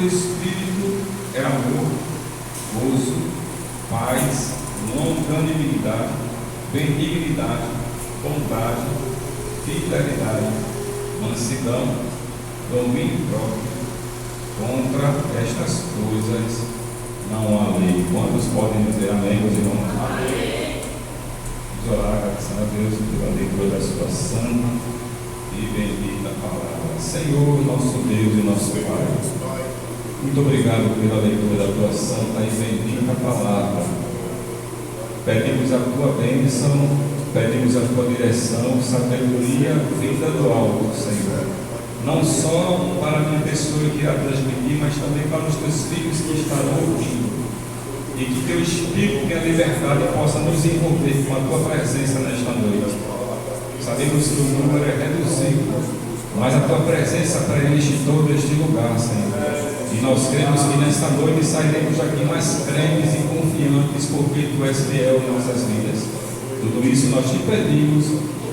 do Espírito é amor, gozo, paz, longanimidade, benignidade, bondade, fidelidade, mansidão, domínio próprio. Contra estas coisas não há lei. Quantos podem dizer amém, meus irmãos? Amém. Vamos orar, agradecendo a Deus pela leitura da sua santa e bendita palavra. Senhor, nosso Deus e nosso Pai, muito obrigado pela leitura da tua santa e bendita palavra. Pedimos a tua bênção, pedimos a tua direção, sabedoria, vinda do alto, Senhor. Não só para a minha pessoa que irá transmitir, mas também para os teus filhos que estarão ouvindo. E que teu Espírito e a liberdade possa nos envolver com a tua presença nesta noite. Sabemos que o número é reduzido, mas a tua presença preenche todo este lugar, Senhor. E nós cremos que nesta noite sairemos daqui mais crentes e confiantes, porque tu és fiel em nossas vidas. Tudo isso nós te pedimos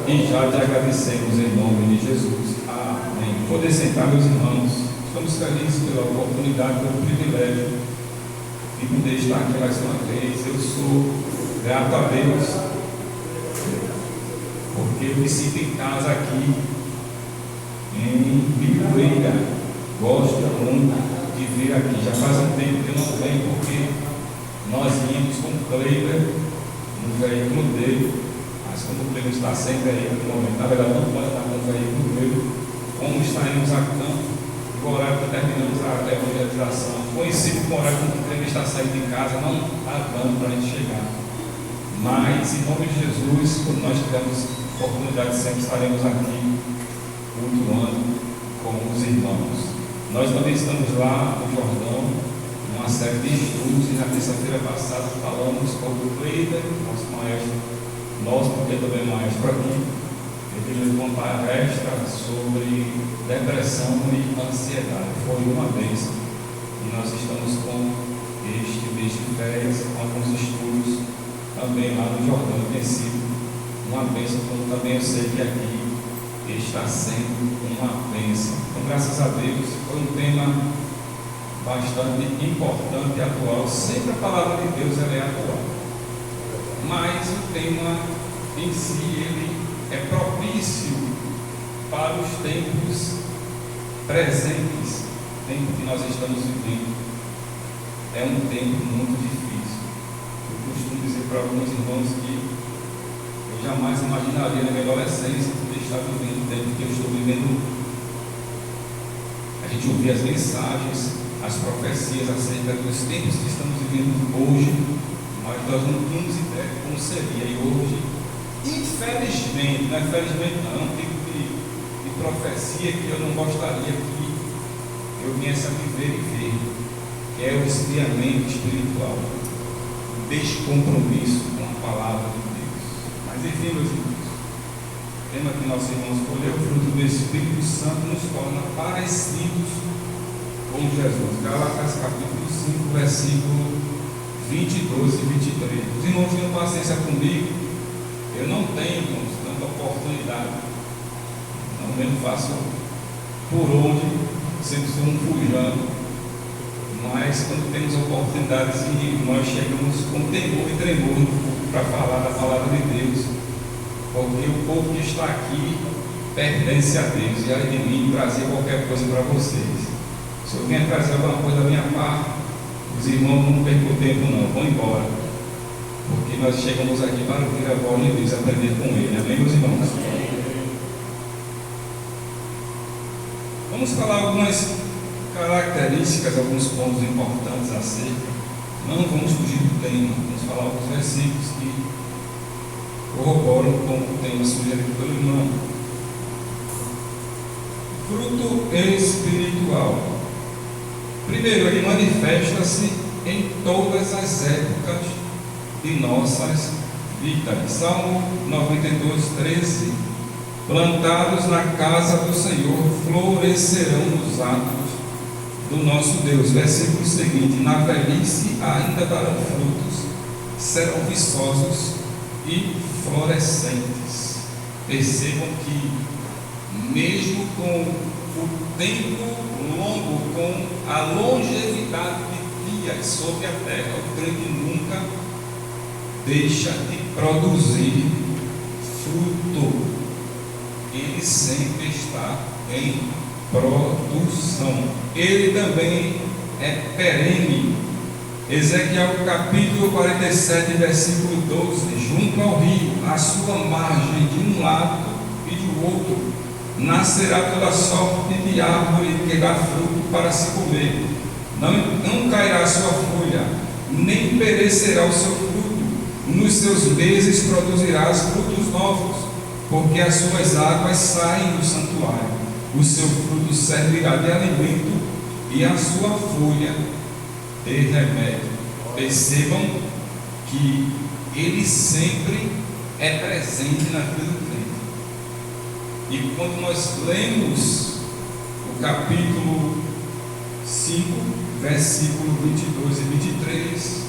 e já te agradecemos em nome de Jesus. Amém. Poder sentar, meus irmãos. Estamos felizes pela oportunidade, pelo privilégio de poder estar aqui mais uma vez. Eu sou grato a Deus, porque eu me sinto em casa aqui em Bibueira. Gosto muito de vir aqui. Já faz um tempo que eu não venho, porque nós íamos com o Cleiber no veículo dele, mas como o Cleiber está sem veículo no momento, na verdade não pode estar com o veículo dele, como estaremos a campo, o horário que terminamos a evangelização, coincide com o horário que o Cleiber está saindo de casa, não está dando para a gente chegar. Mas, em nome de Jesus, quando nós tivermos oportunidade, sempre estaremos aqui cultuando com os irmãos. Nós também estamos lá no Jordão, numa série de estudos, e na terça-feira passada falamos com o Cleiber, nosso maestro, porque também é maestro aqui. Ele levou uma palestra sobre depressão e ansiedade. Foi uma bênção. E nós estamos com este mês de férias, com alguns estudos também lá no Jordão. Tem sido uma bênção, como também eu sei que aqui está sendo uma bênção. Então, graças a Deus, foi um tema bastante importante e atual. Sempre a palavra de Deus ela é atual. Mas o tema em si, ele é propício para os tempos presentes, o tempo que nós estamos vivendo. É um tempo muito difícil. Eu costumo dizer para alguns irmãos que eu jamais imaginaria na minha adolescência poder estar vivendo o tempo que eu estou vivendo. A gente ouvia as mensagens, as profecias acerca dos tempos que estamos vivendo hoje, mas nós não tínhamos ideia de como seria. E hoje, infelizmente, não é felizmente não, um tipo de profecia que eu não gostaria que eu viesse a viver e ver, que é o esfriamento espiritual, o descompromisso com a palavra de Deus. Mas enfim, meus irmãos, o tema que nosso irmão escolheu, o fruto do Espírito Santo nos torna parecidos com Jesus. Gálatas capítulo 5, versículo 22 e 23. Os irmãos tenham paciência comigo. Eu não tenho tanta oportunidade, não mesmo faço por onde, sempre sou um fujando, mas quando temos oportunidades e nós chegamos com temor e tremor para falar da palavra de Deus, porque o povo que está aqui pertence a Deus e a de mim trazer qualquer coisa para vocês. Se eu vier trazer alguma coisa da minha parte, os irmãos não percam tempo não, vão embora. Porque nós chegamos aqui para ouvir a voz de Deus e aprender com Ele. Amém, meus irmãos? Vamos falar algumas características, alguns pontos importantes acerca. Não vamos fugir do tema. Vamos falar alguns versículos que corroboram com o tema sugerido pelo irmão. Fruto espiritual. Primeiro, ele manifesta-se em todas as épocas de nossas vidas. Salmo 92, 13. Plantados na casa do Senhor, florescerão nos atos do nosso Deus. Versículo seguinte: na velhice ainda darão frutos, serão viçosos e florescentes. Percebam que, mesmo com o tempo longo com a longevidade de dias sobre a terra. O crente nunca deixa de produzir fruto. Ele sempre está em produção. Ele também é perene. Ezequiel capítulo 47, versículo 12: junto ao rio, à sua margem, de um lado e do outro, nascerá toda sorte de árvore que dá fruto para se comer. Não cairá a sua folha, nem perecerá o seu fruto. Nos seus meses produzirás frutos novos, porque as suas águas saem do santuário. O seu fruto servirá de alimento e a sua folha de remédio. Percebam que ele sempre é presente na vida do crente. E quando nós lemos o capítulo 5, versículo 22 e 23,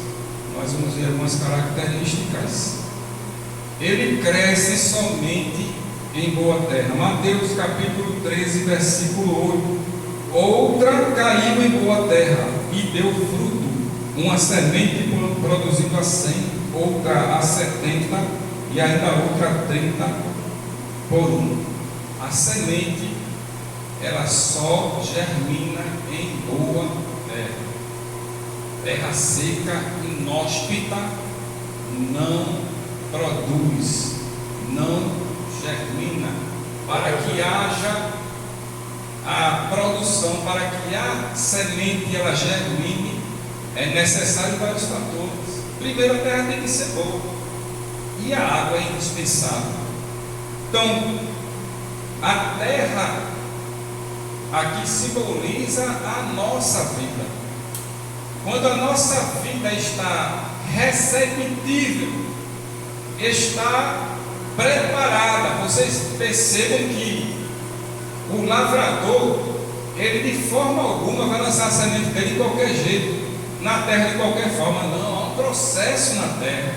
nós vamos ver algumas características. Ele cresce somente em boa terra. Mateus capítulo 13, versículo 8: outra caiu em boa terra e deu fruto, uma semente produzindo a 100, outra a 70 e ainda outra a 30 por um. A semente, ela só germina em boa terra. Terra seca, inóspita, não produz, não germina. Para que haja a produção, para que a semente ela germine, é necessário vários fatores. Primeiro, a terra tem que ser boa, e a água é indispensável. Então, a terra aqui simboliza a nossa vida. Quando a nossa vida está receptível, está preparada, vocês percebam que o lavrador, ele de forma alguma vai lançar a semente dele de qualquer jeito, na terra de qualquer forma. Não, há um processo na terra.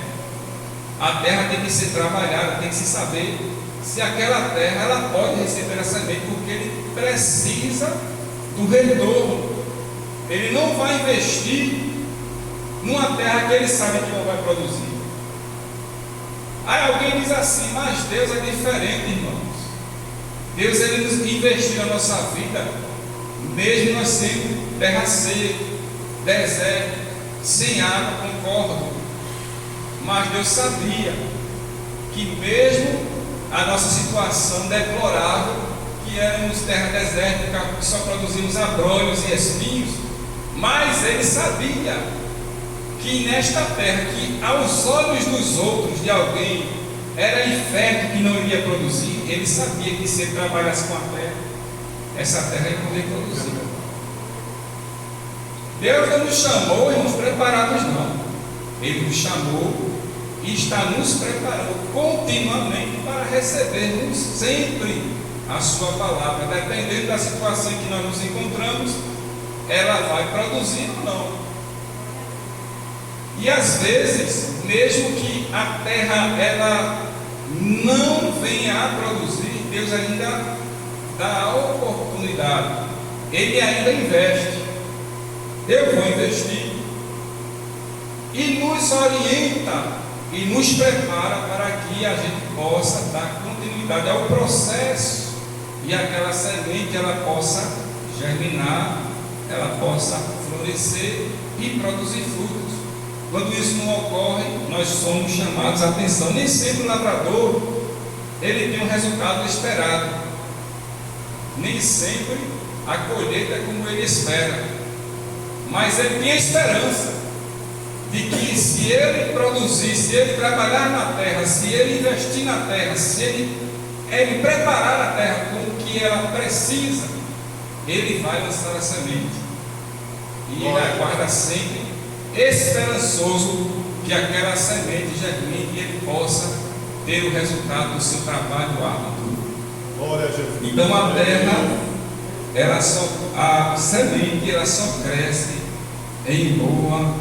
A terra tem que ser trabalhada, tem que se saber se aquela terra ela pode receber a semente, porque ele precisa do retorno. Ele não vai investir numa terra que ele sabe que não vai produzir. Aí alguém diz assim: mas Deus é diferente, irmãos. Deus, ele nos investiu na nossa vida, mesmo nós sendo terra seca, deserto, sem água. Concordo, mas Deus sabia que mesmo a nossa situação deplorável, que éramos terra desértica, que só produzimos abrolhos e espinhos, mas ele sabia que nesta terra, que aos olhos dos outros, de alguém, era infértil, que não iria produzir, ele sabia que se ele trabalhasse com a terra, essa terra ia poder produzir. Deus não nos chamou, irmãos, preparados não. Ele nos chamou e está nos preparando continuamente para recebermos sempre a sua palavra. Dependendo da situação em que nós nos encontramos, ela vai produzir ou não. E às vezes, mesmo que a terra ela não venha a produzir, Deus ainda dá a oportunidade. Ele ainda investe. Eu vou investir. E nos orienta e nos prepara para que a gente possa dar continuidade ao processo e aquela semente ela possa germinar, ela possa florescer e produzir frutos. Quando isso não ocorre, nós somos chamados a atenção. Nem sempre o lavrador ele tem um resultado esperado. Nem sempre a colheita é como ele espera. Mas ele tem a esperança de que se ele produzir, se ele trabalhar na terra, se ele investir na terra, se ele preparar a terra com o que ela precisa, ele vai lançar a semente. E ele aguarda sempre esperançoso que aquela semente germine e ele possa ter o resultado do seu trabalho árduo. Glória a Jesus. Então a terra, a semente ela só cresce em boa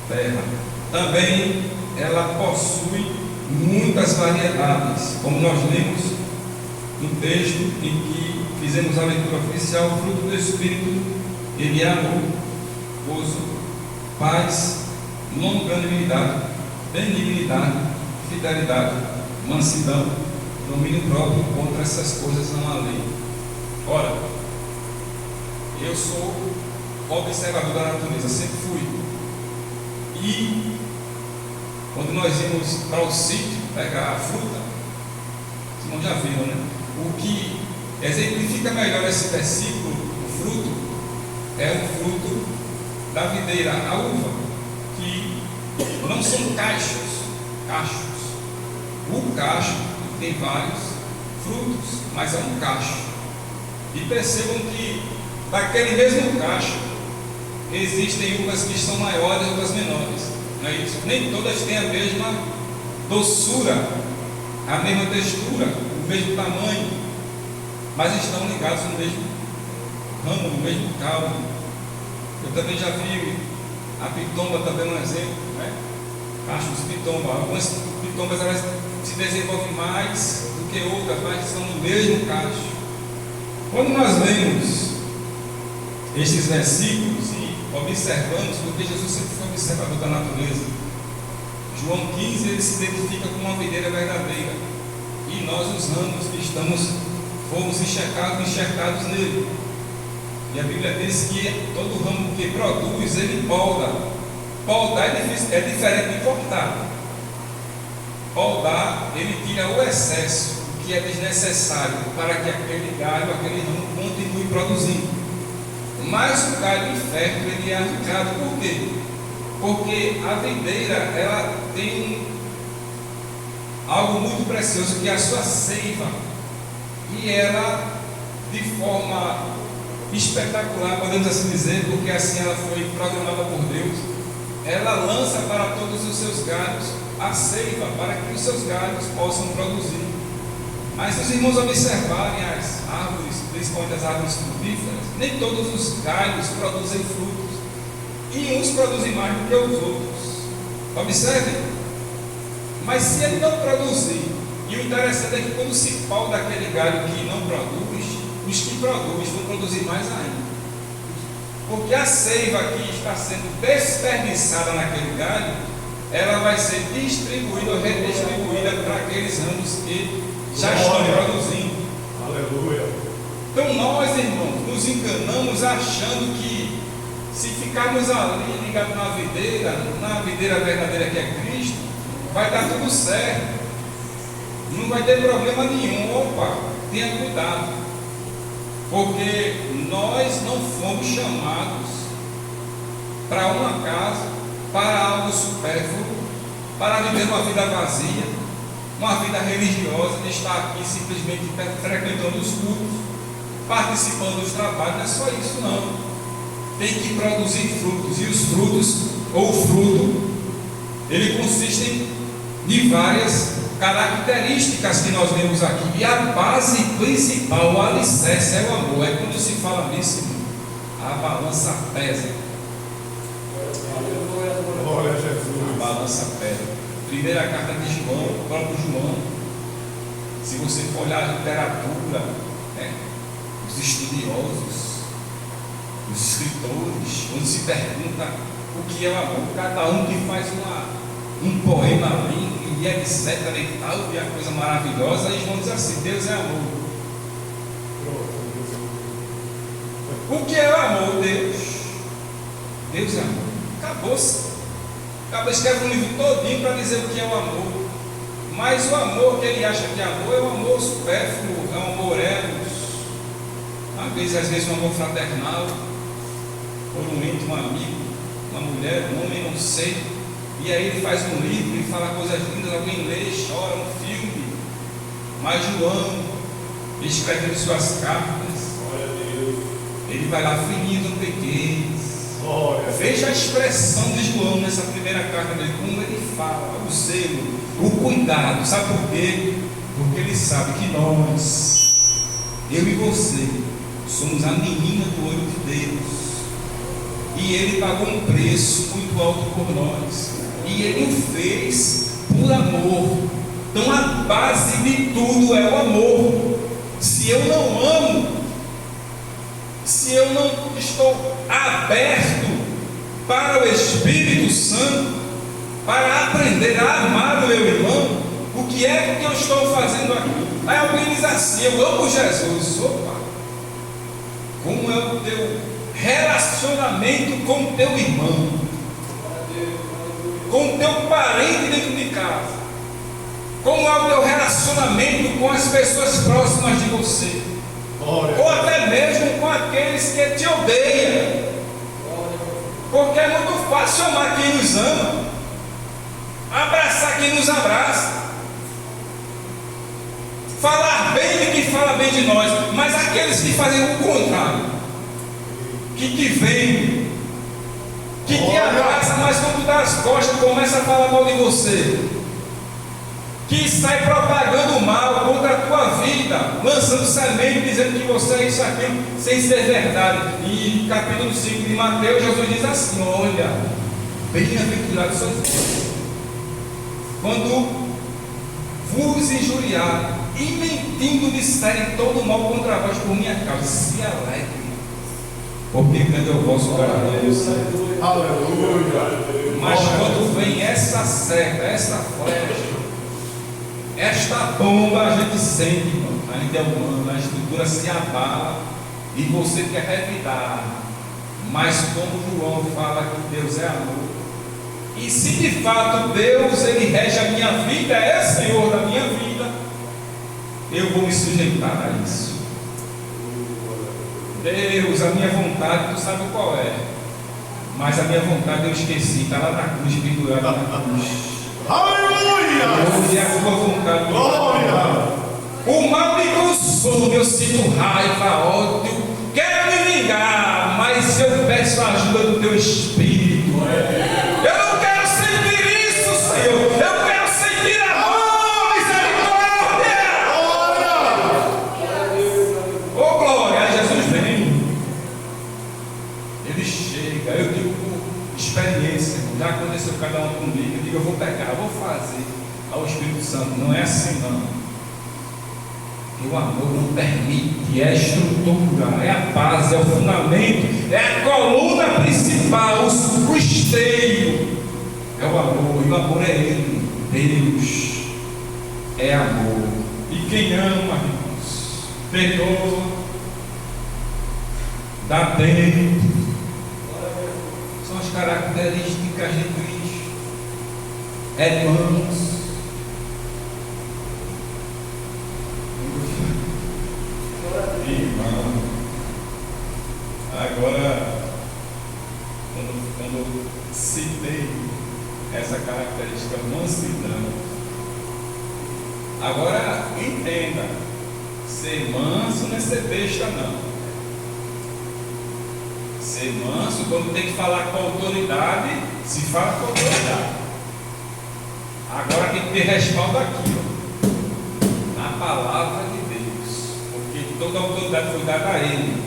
terra. Também ela possui muitas variedades, como nós lemos no texto em que fizemos a leitura oficial. O fruto do Espírito Ele é amor, gozo, paz, longanimidade, benignidade, fidelidade, mansidão, domínio próprio. Contra essas coisas não há lei. Ora, eu sou observador da natureza, sempre fui. E quando nós íamos para o sítio pegar a fruta, vocês não já viram, né? O que exemplifica melhor esse versículo, o fruto, é o fruto da videira, a uva, que não são cachos. O cacho tem vários frutos, mas é um cacho. E percebam que daquele mesmo cacho existem uvas que são maiores e outras menores, não é isso? Nem todas têm a mesma doçura, a mesma textura, o mesmo tamanho, mas estão ligados no mesmo ramo, no mesmo caule. Eu também já vi a pitomba, também um exemplo, né? Cachos de pitomba. Algumas pitombas elas se desenvolvem mais do que outras, mas estão no mesmo cacho. Quando nós lemos estes versículos e observamos, porque Jesus sempre foi observador da natureza, João 15 ele se identifica com uma videira verdadeira, e nós os ramos que fomos enxertados nele. E a Bíblia diz que todo ramo que produz, ele polda. Poldar é diferente de cortar. Poldar, ele tira o excesso, o que é desnecessário, para que aquele galho, aquele ramo continue produzindo. Mas o galho infértil, ele é arrancado. Por quê? Porque a videira, ela tem algo muito precioso, que é a sua seiva. E ela, de forma espetacular, podemos assim dizer, porque assim ela foi programada por Deus, ela lança para todos os seus galhos a seiva, para que os seus galhos possam produzir. Mas se os irmãos observarem as árvores, principalmente as árvores frutíferas, nem todos os galhos produzem frutos, e uns produzem mais do que os outros. Observem. Mas se ele não produzir, e o interessante é que quando se polda daquele galho que não produz, os que produzem vão produzir mais ainda. Porque a seiva que está sendo desperdiçada naquele galho, ela vai ser distribuída ou redistribuída para aqueles ramos que já estão produzindo. Aleluia. Então nós, irmãos, nos enganamos achando que se ficarmos ali ligados na videira verdadeira que é Cristo, vai dar tudo certo. Não vai ter problema nenhum. Opa, tenha cuidado. Porque nós não fomos chamados para uma casa, para algo supérfluo, para viver uma vida vazia, uma vida religiosa, de estar aqui simplesmente frequentando os cultos, participando dos trabalhos. Não é só isso, não. Tem que produzir frutos, e os frutos, ou o fruto, ele consiste de várias características que nós vemos aqui, e a base principal, o alicerce é o amor. É quando se fala nisso, a balança pesa. Glória a Jesus. A balança pesa. Primeira carta de João, o próprio João, se você for olhar a literatura, né, os estudiosos, os escritores, quando se pergunta o que é o amor, cada um que faz um poema ali, e etc e tal, e a coisa maravilhosa, eles vão dizer assim: Deus é amor. O que é o amor? Deus é amor. Acabou-se. Escreve um livro todinho para dizer o que é o amor. Mas o amor que ele acha que é amor é um amor supérfluo, é um amor eros. Às vezes um amor fraternal, por um íntimo, um amigo, uma mulher, um homem, não sei. E aí ele faz um livro e fala coisas lindas, alguém lê, chora, um filme. Mas João, escrevendo suas cartas, ele vai lá fininho no pequeno. Veja a expressão de João nessa primeira carta dele, como ele fala, o zelo, o cuidado. Sabe por quê? Porque ele sabe que nós, eu e você, somos a menina do olho de Deus. E ele pagou um preço muito alto por nós. E ele o fez por amor. Então a base de tudo é o amor. Se eu não amo, se se eu não estou aberto para o Espírito Santo, para aprender a amar o meu irmão, o que é que eu estou fazendo aqui? Aí alguém diz assim: eu amo Jesus. Opa! Como é o teu relacionamento com o teu irmão, com o teu parente dentro de casa? Como é o teu relacionamento com as pessoas próximas de você? Ou até mesmo com aqueles que te odeiam? Porque é muito fácil amar quem nos ama, abraçar quem nos abraça, falar bem de quem fala bem de nós, mas aqueles que fazem o contrário, que te veem, que te abraça, mas quando dá as costas começa a falar mal de você, que sai propagando mal contra a tua vida, lançando semente, dizendo que você é isso aqui, sem ser verdade. E capítulo 5 de Mateus, Jesus diz assim: olha, bem-aventurados sois vós, quando vos injuriarem e mentindo disserem todo mal contra vós por minha causa, se alegrem, porque grande é o vosso galardão do céu. Aleluia. Mas quando vem essa seta, essa flecha, esta bomba, a gente sente, irmão, a gente é humano, a estrutura se abala e você quer revidar. Mas como João fala que Deus é amor, e se de fato Deus ele rege a minha vida, é Senhor da minha vida, eu vou me sujeitar a isso. Deus, a minha vontade, tu sabe qual é, mas a minha vontade eu esqueci, está lá na cruz, pendurada na cruz. Aleluia! Hoje é a tua vontade. Glória! O mal me consome, eu sinto raiva, ódio, quero me vingar, mas eu peço a ajuda do teu Espírito. Eu não quero sentir isso, Senhor. Eu quero sentir amor, misericórdia. Oh, glória! Aí Jesus vem, ele chega. Eu digo por experiência, já aconteceu cada um comigo. Eu digo: eu vou pegar, eu vou fazer ao Espírito Santo. Não é assim, não. O amor não permite, é a estrutura, é a base, é o fundamento, é a coluna principal, o esteio. É o amor, e o amor é Ele, Deus é amor. E quem ama, irmãos, perdoa, dá tempo. São as características de Cristo. É manso. Irmão, agora, quando citei essa característica mansidão, agora entenda: ser manso não é ser besta, não. Ser manso, quando tem que falar com autoridade, se fala com autoridade. Agora tem que ter respaldo aqui, ó, na palavra de Deus, porque toda a autoridade foi dada a Ele,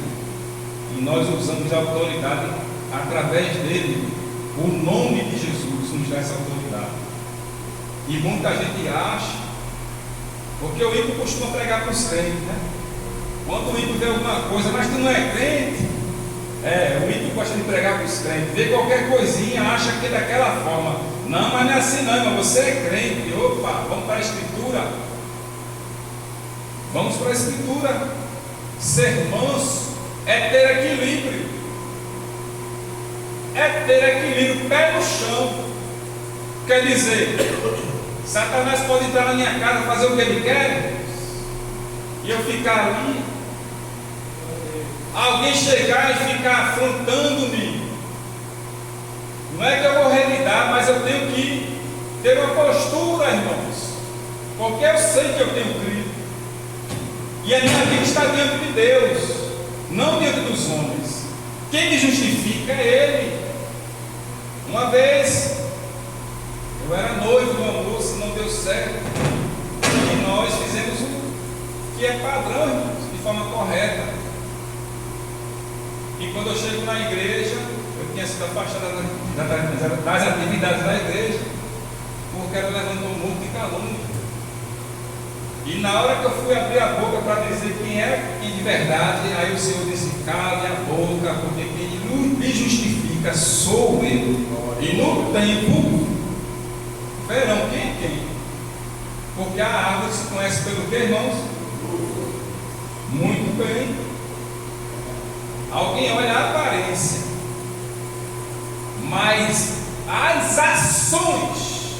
e nós usamos a autoridade através dele. O nome de Jesus nos dá essa autoridade. E muita gente acha, porque o ímpio costuma pregar para os crentes, né? Quando o ímpio vê alguma coisa, mas tu não é crente, o ímpio gosta de pregar para os crentes, vê qualquer coisinha, acha que é daquela forma. Não, mas não é assim não, irmão. Você é crente. Opa, vamos para a Escritura. Vamos para a Escritura. Ser manso é ter equilíbrio. É ter equilíbrio, pé no chão. Quer dizer, Satanás pode entrar na minha casa, fazer o que ele quer, e eu ficar ali, alguém chegar e ficar afrontando-me. Não é que eu vou revidar, mas eu tenho que ter uma postura, irmãos, porque eu sei que eu tenho crido, e a minha vida está diante de Deus, não diante dos homens. Quem me justifica é Ele. Uma vez eu era noivo de uma moça, não deu certo, e nós fizemos o que é padrão, irmãos, de forma correta. E quando eu chego na igreja, eu tinha sido afastado das atividades da igreja, porque ela levantou um monte de calúnia. E E na hora que eu fui abrir a boca para dizer quem é que de verdade, aí o Senhor disse: cale a boca, porque quem me justifica sou eu. E no tempo, verão quem é quem? Porque a árvore se conhece pelo que, irmãos? Muito bem. Alguém olha a aparência, mas as ações,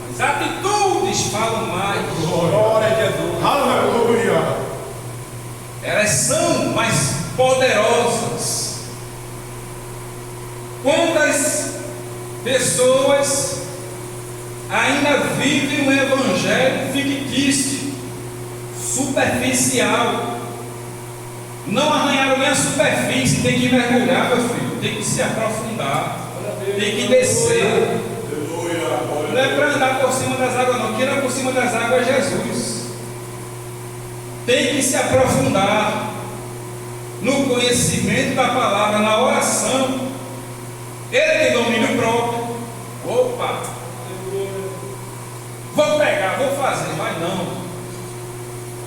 as atitudes falam mais. Glória a Jesus. Aleluia. Elas são mais poderosas. Quantas pessoas ainda vivem um evangelho fictício, superficial? Não arranharam nem a superfície. Tem que mergulhar, meu filho. Tem que se aprofundar. Tem que descer. Não é para andar por cima das águas, não. Quem anda por cima das águas é Jesus. Tem que se aprofundar no conhecimento da palavra, na oração. Ele tem domínio próprio. Opa! Vou pegar, vou fazer, mas não.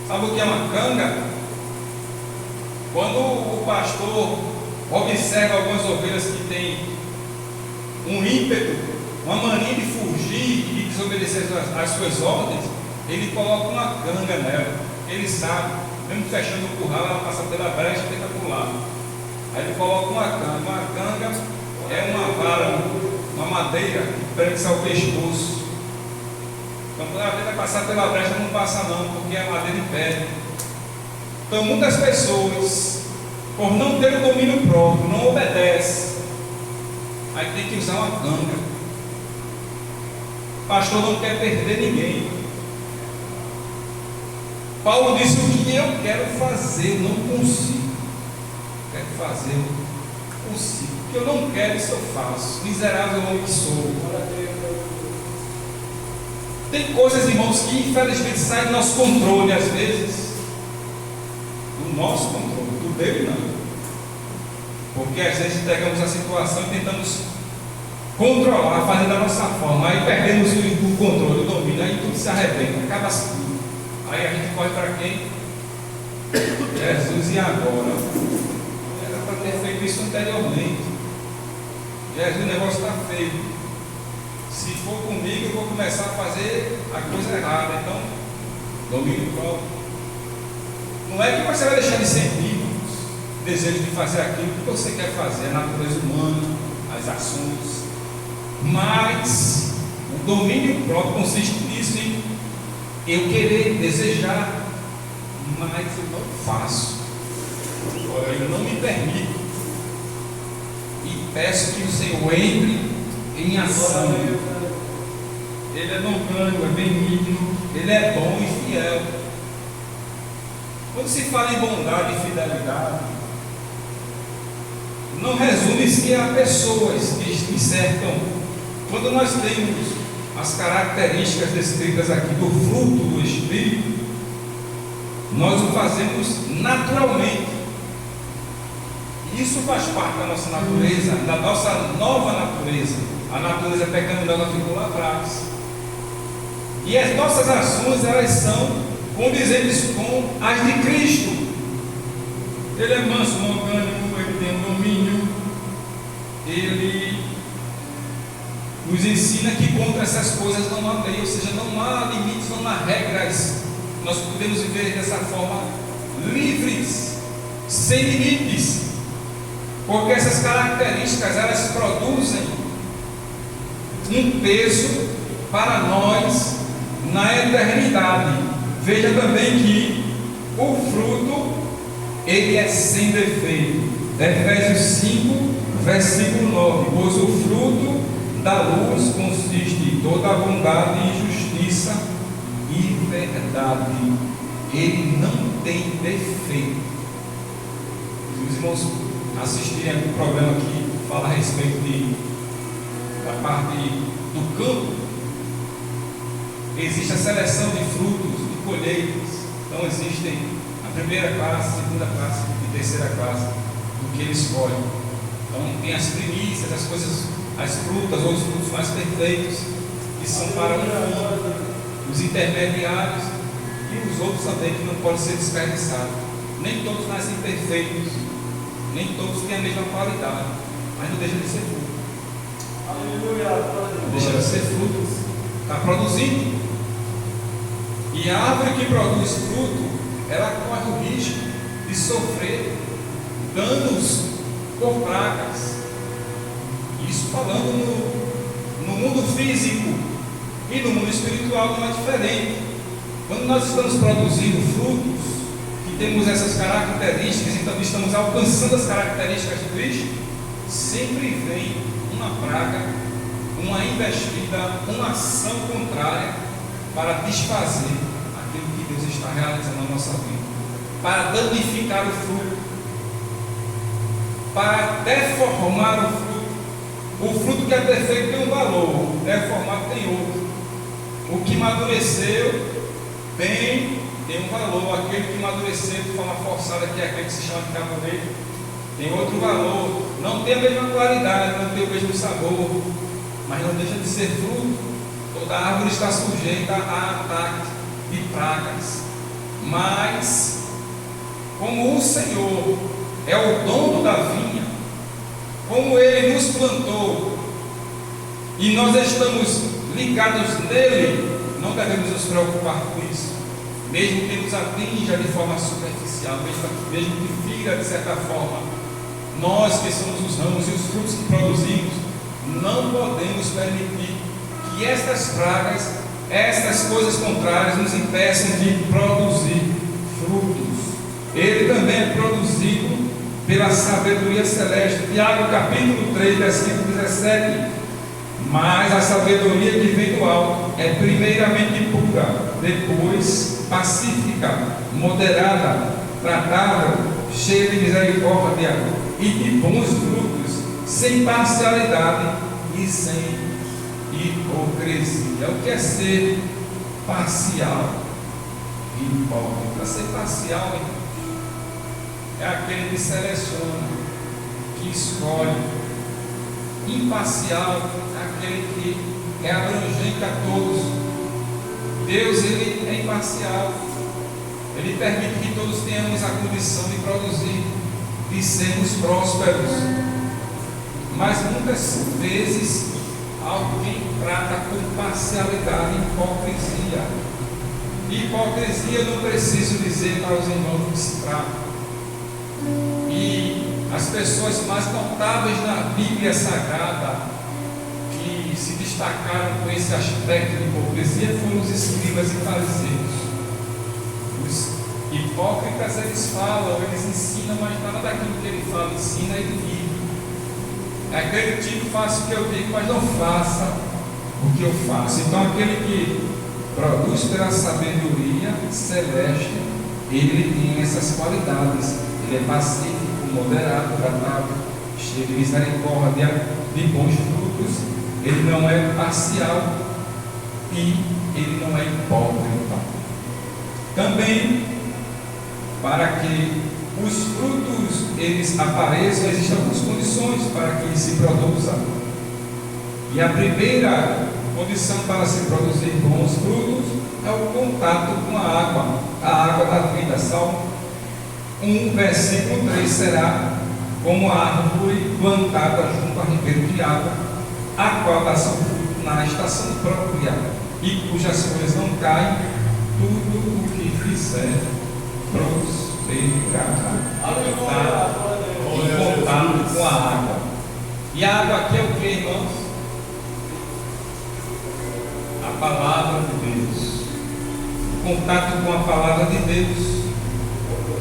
Sabe o que é uma canga? Quando o pastor observa algumas ovelhas que têm um ímpeto, uma mania de fugir e de desobedecer às suas ordens, ele coloca uma canga nela. Ele sabe, mesmo fechando o curral, ela passa pela brecha e tenta pular. Aí ele coloca uma canga. Uma canga é uma vara, uma madeira que prende-se ao pescoço. Então, quando ela tenta passar pela brecha, não passa não, porque a madeira impede. Então, muitas pessoas, por não ter o domínio próprio, não obedecem. Aí tem que usar uma canga. O pastor não quer perder ninguém. Paulo disse: o que eu quero fazer, eu não consigo. Quero fazer, eu consigo. O que eu não quero, isso eu faço. Miserável homem que sou. Tem coisas, irmãos, que infelizmente saem do nosso controle às vezes. Do nosso controle, do dele não. Porque às vezes pegamos a situação e tentamos controlar, fazer da nossa forma. Aí perdemos o controle, o domínio, aí tudo se arrebenta, acaba assim. Aí a gente corre para quem? Jesus. E agora? Era para ter feito isso anteriormente. Jesus, o negócio está feio. Se for comigo, eu vou começar a fazer a coisa errada. Então, domínio próprio. Não é que você vai deixar de sentir o desejo de fazer aquilo que você quer fazer, a natureza humana, as ações. Mas o domínio próprio consiste nisso, em eu querer, desejar, mas eu não faço. Eu não me permito. E peço que o Senhor entre em ação. Ele é longânimo, é benigno, ele é bom e fiel. Quando se fala em bondade e fidelidade, não resume-se a pessoas que me cercam. Quando nós temos as características descritas aqui do fruto do Espírito, nós o fazemos naturalmente. Isso faz parte da nossa natureza, da nossa nova natureza. A natureza pecaminosa ficou lá atrás. E as nossas ações, elas são condizentes com as de Cristo. Ele é manso, longânimo, ele tem um domínio. Ele nos ensina que contra essas coisas não há lei, ou seja, não há limites, não há regras. Nós podemos viver dessa forma livres, sem limites, porque essas características, elas produzem um peso para nós na eternidade. Veja também que o fruto, ele é sem defeito. Efésios 5, versículo 9: pois o fruto da luz consiste em toda a bondade e justiça e verdade. Ele não tem defeito. Se os irmãos assistirem a um programa que fala a respeito da parte do campo, existe a seleção de frutos, de colheitas. Então existem a primeira classe, a segunda classe e terceira classe do que ele escolhe. Então tem as primícias, as coisas, as frutas ou os frutos mais perfeitos, que são para os intermediários, e e os outros também que não podem ser desperdiçados. Nem todos nascem perfeitos, nem todos têm a mesma qualidade, mas não deixa de ser fruto. Aleluia. Não deixa de ser fruto, está produzindo. E a árvore que produz fruto, ela corre o risco de sofrer danos por pragas. Isso falando no mundo físico, e no mundo espiritual não é diferente. Quando nós estamos produzindo frutos, que temos essas características, então estamos alcançando as características de Cristo, sempre vem uma praga, uma investida, uma ação contrária para desfazer aquilo que Deus está realizando na nossa vida, para danificar o fruto, para deformar o fruto. O fruto que é perfeito tem um valor, o deformado tem outro. O que amadureceu tem um valor. Aquele que amadureceu de forma forçada, que é aquele que se chama de carboneiro, tem outro valor. Não tem a mesma qualidade, não tem o mesmo sabor, mas não deixa de ser fruto. Toda árvore está sujeita a ataques de pragas. Mas, como o Senhor é o dono da vinha, como Ele nos plantou e nós estamos ligados nele, não devemos nos preocupar com isso, mesmo que nos atinja de forma superficial, mesmo que fira de certa forma. Nós que somos os ramos e os frutos que produzimos, não podemos permitir que estas pragas, estas coisas contrárias nos impeçam de produzir frutos. Ele também é produzido pela sabedoria celeste. Tiago capítulo 3, versículo 17. Mas a sabedoria que vem do alto é primeiramente pura, depois pacífica, moderada, tratável, cheia de misericórdia e de bons frutos, sem parcialidade e sem hipocrisia. O que é ser parcial e hipócrita? Ser parcial, irmãos, é aquele que seleciona, que escolhe. Imparcial é aquele que é abrangente a todos. Deus, Ele é imparcial. Ele permite que todos tenhamos a condição de produzir, de sermos prósperos. Mas muitas vezes alguém trata com parcialidade e hipocrisia. Hipocrisia eu não preciso dizer para os irmãos que se trata. E as pessoas mais notáveis na Bíblia Sagrada que se destacaram com esse aspecto de hipocrisia foram os escribas e fariseus. Os hipócritas, eles falam, eles ensinam, mas nada daquilo que ele fala, ensina, ele vive. É aquele tipo, faça o que eu digo, mas não faça o que eu faço. Então aquele que produz pela sabedoria celeste, ele tem essas qualidades. Ele é pacífico, moderado, tratável, cheio de misericórdia, de bons frutos. Ele não é parcial e ele não é hipócrita. Também, para que os frutos eles apareçam, existem algumas condições para que se produza. E a primeira condição para se produzir bons frutos é o contato com a água da vida. Salmo 1, versículo 3, será como a árvore plantada junto a ribeiro de água, a qual dá seu fruto na estação própria, e cujas folhas não caem, tudo o que fizer prosperará. Está em contato com a água. E a água aqui é o que, irmãos? A palavra de Deus. Contato com a palavra de Deus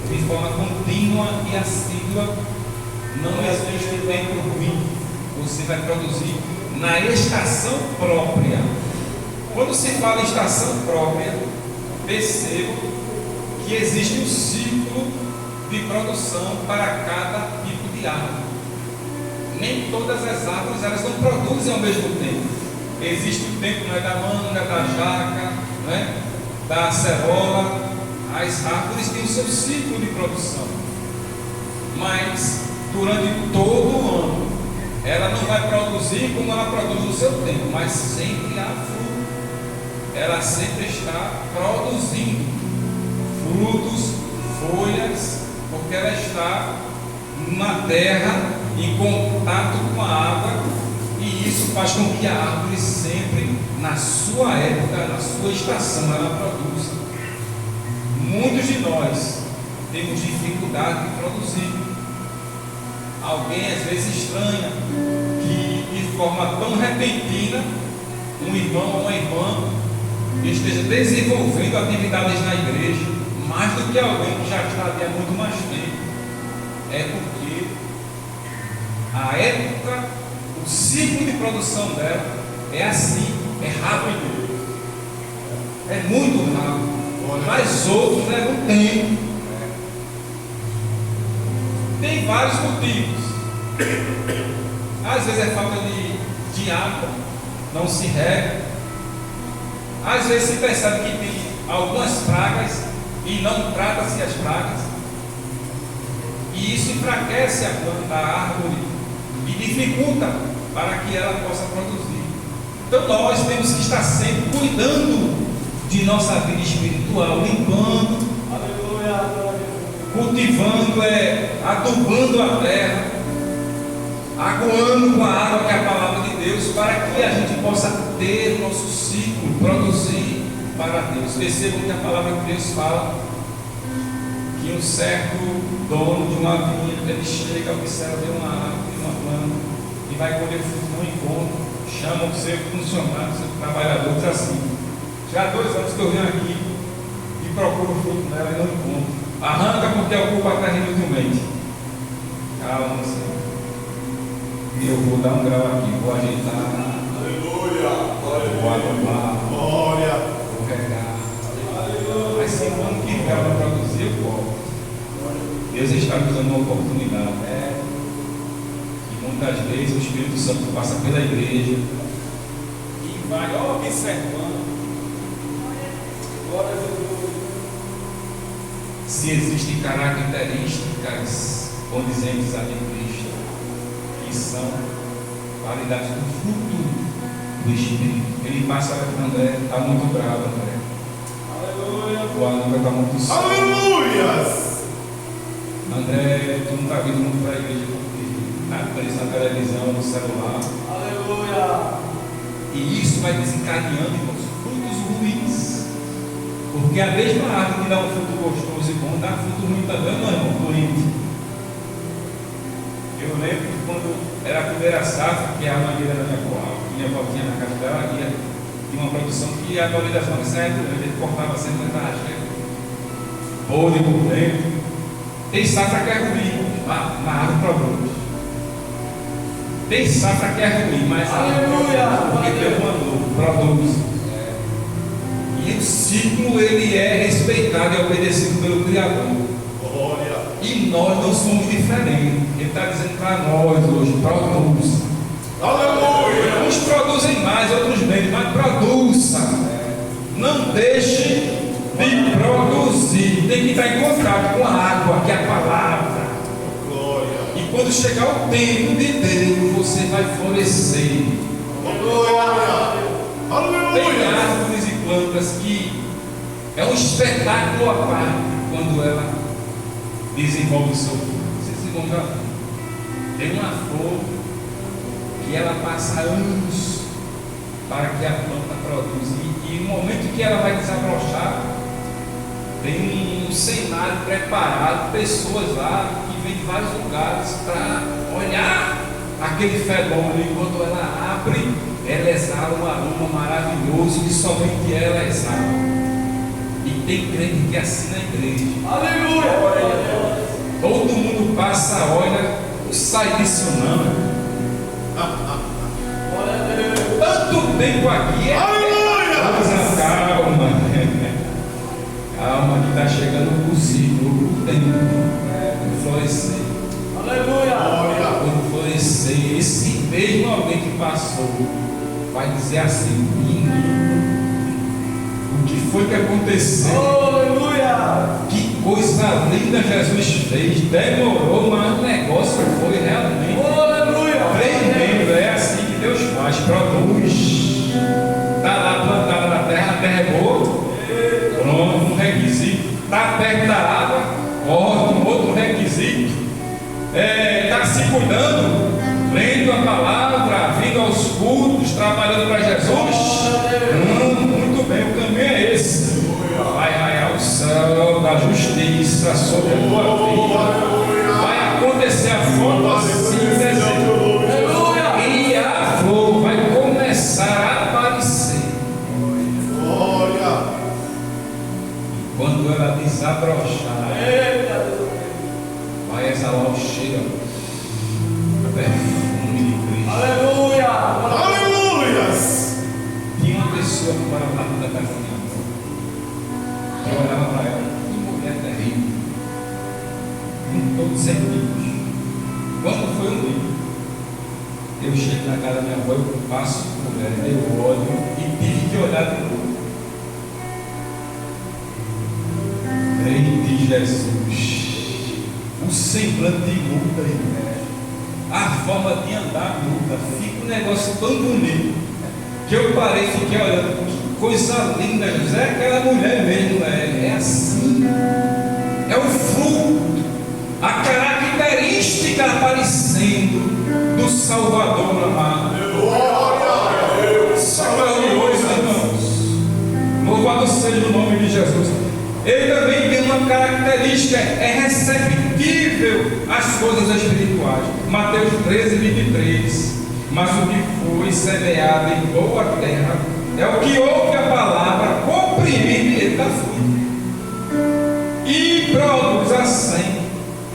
de forma contínua e assídua. Não existe tempo ruim. Você vai produzir na estação própria. Quando se fala em estação própria, percebo que existe um ciclo de produção para cada tipo de árvore. Nem todas as árvores elas não produzem ao mesmo tempo. Existe o tempo, não é, da manga, da jaca, não é, da acerola. As árvores têm o seu ciclo de produção, mas durante todo o ano ela não vai produzir como ela produz no seu tempo, mas sempre há fruto. Ela sempre está produzindo. frutos, folhas, porque ela está na terra em contato com a água, e isso faz com que a árvore sempre, na sua época, na sua estação, ela produza. Muitos de nós temos dificuldade de produzir. Alguém às vezes estranha que de forma tão repentina um irmão ou uma irmã esteja desenvolvendo atividades na igreja mais do que alguém que já está ali há muito mais tempo. É porque a época, o ciclo de produção dela é assim, é rápido, é muito rápido. Mas outros não tem. Tem vários motivos. Às vezes é falta de água, não se rega. Às vezes se percebe que tem algumas pragas e não trata-se as pragas. E isso enfraquece a planta, a árvore, e dificulta para que ela possa produzir. Então nós temos que estar sempre cuidando de nossa vida espiritual, limpando, cultivando, adubando a terra, aguando com a água que é a palavra de Deus, para que a gente possa ter o nosso ciclo, produzir para Deus. Percebam que a palavra de Deus fala que um certo dono de uma vinha, ele chega, observa uma árvore, uma planta, e vai colher fruto, não encontra, chama o seu funcionário, o seu trabalhador, diz assim: já há 2 anos que eu venho aqui e procuro o fruto dela e não encontro. Arranca porque ocupa a terra inutilmente. Calma, Senhor. E eu vou dar um grau aqui, vou ajeitar. Aleluia. Vou adubar. Glória. Vou regar. Mas se o ano que vem ela produzir, eu volto. Deus está nos dando uma oportunidade. E muitas vezes o Espírito Santo passa pela igreja e vai observando. Glória a Deus. Se existem características condizentes a Cristo, que são qualidades do fruto do Espírito. Ele passa para André, está muito bravo, André. Aleluia. O André está muito sério. Aleluia. André, tu não está vindo muito para a igreja porque está aparecendo na televisão, no celular. Aleluia. E isso vai desencadeando os frutos ruins. Porque a mesma árvore que dá um fruto gostoso e bom, dá fruto ruim também, não é, irmão? Doente. Eu lembro que quando era a primeira safra, que é a maneira da minha avó tinha na casa dela, tinha uma produção que a maioria das nossas saia doente, ele cortava sempre a rasteira, podre por dentro. Tem safra que é ruim, na árvore produz. Tem safra que é ruim, mas a árvore porque tem um ano, produz. E o ciclo ele é respeitado e obedecido pelo Criador. Glória. E nós não somos diferentes. Ele está dizendo para nós hoje: produz. Aleluia. Uns produzem mais, outros menos, mas produza. Não deixe de produzir. Tem que estar em contato com a água, que é a palavra. Glória. E quando chegar o tempo de Deus, você vai florescer. Glória. Tem Aleluia. árvores e plantas que é um espetáculo à parte quando ela desenvolve o seu fruto. Vocês vão já ver. Tem uma flor que ela passa anos para que a planta produza. E no momento que ela vai desabrochar, tem um cenário preparado, pessoas lá que vêm de vários lugares para olhar aquele fenômeno. Enquanto ela abre, ela exala um aroma maravilhoso que somente ela exala. E tem crente que assina a igreja. Aleluia. Todo mundo passa, olha, não sai disso não. Glória a Deus. Tanto tempo aqui Aleluia. coisa, calma. Calma que está chegando o ciclo, o tempo, florescer. Aleluia. Glória. Quando florescer, esse mesmo alguém que passou vai dizer assim: o que foi que aconteceu? Aleluia. Que coisa linda Jesus fez. Demorou, mas o negócio foi realmente Aleluia. tremendo. É assim que Deus faz, produz. Está lá plantado na terra, a terra é boa. Pronto, um requisito. Está orando, lendo a palavra, vindo aos cultos, trabalhando para Jesus? Muito bem, o caminho é esse. Vai raiar o céu da justiça sobre a tua vida. Vai acontecer a fotossíntese. E a flor vai começar a aparecer. Glória. Quando ela desabrochar, vai exalar o cheiro do perfume de Cristo. Aleluia. Aleluias. Tinha uma pessoa que morava na rua da casa da minha avó. Eu olhava para ela, que mulher terrível, em todos os sentidos. Quando foi um dia, eu chego na casa da minha avó, eu passo por ela, dei ódio e tive que olhar de novo. Rei de Jesus, o semblante muda, irmão. A forma de andar muda, fica um negócio tão bonito que eu parei e fiquei olhando. Que coisa linda, Jesus. É aquela mulher mesmo, é assim. É o fruto, a característica aparecendo do Salvador amado. Só glorioso, irmãos. Louvado seja o nome de Jesus. Ele também tem uma característica, é receptível às coisas espirituais. Mateus 13, 23. Mas o que foi semeado em boa terra é o que ouve a palavra, compreende e dá fruto. E produz a 100,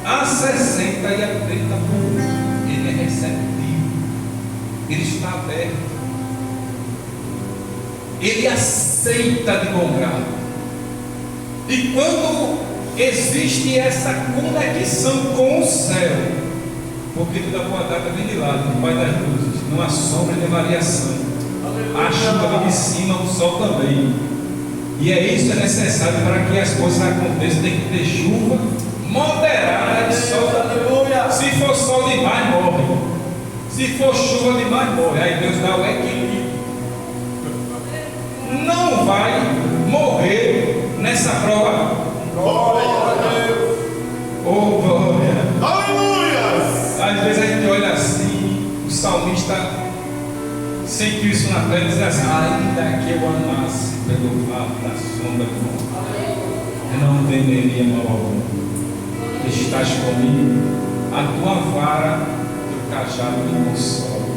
a 60 e a 30 por um. Ele é receptivo. Ele está aberto. Ele aceita de bom grado. E quando existe essa conexão com o céu, porque toda boa data vem de lá, do Pai das Luzes, não há sombra de variação, a chuva vem de cima, o sol também, e é isso que é necessário para que as coisas aconteçam. Tem que ter chuva moderada de sol. Se for sol demais, morre. Se for chuva demais, morre. Aí Deus dá o equilíbrio. Não vai morrer nessa prova. Oh, glória. Aleluias. Às vezes a gente olha assim, o salmista sentiu isso na terra e diz assim: ainda que eu amasse pelo vale da sombra do morte, não temeria mal algum. Estás comigo, a tua vara e o cajado me consolam.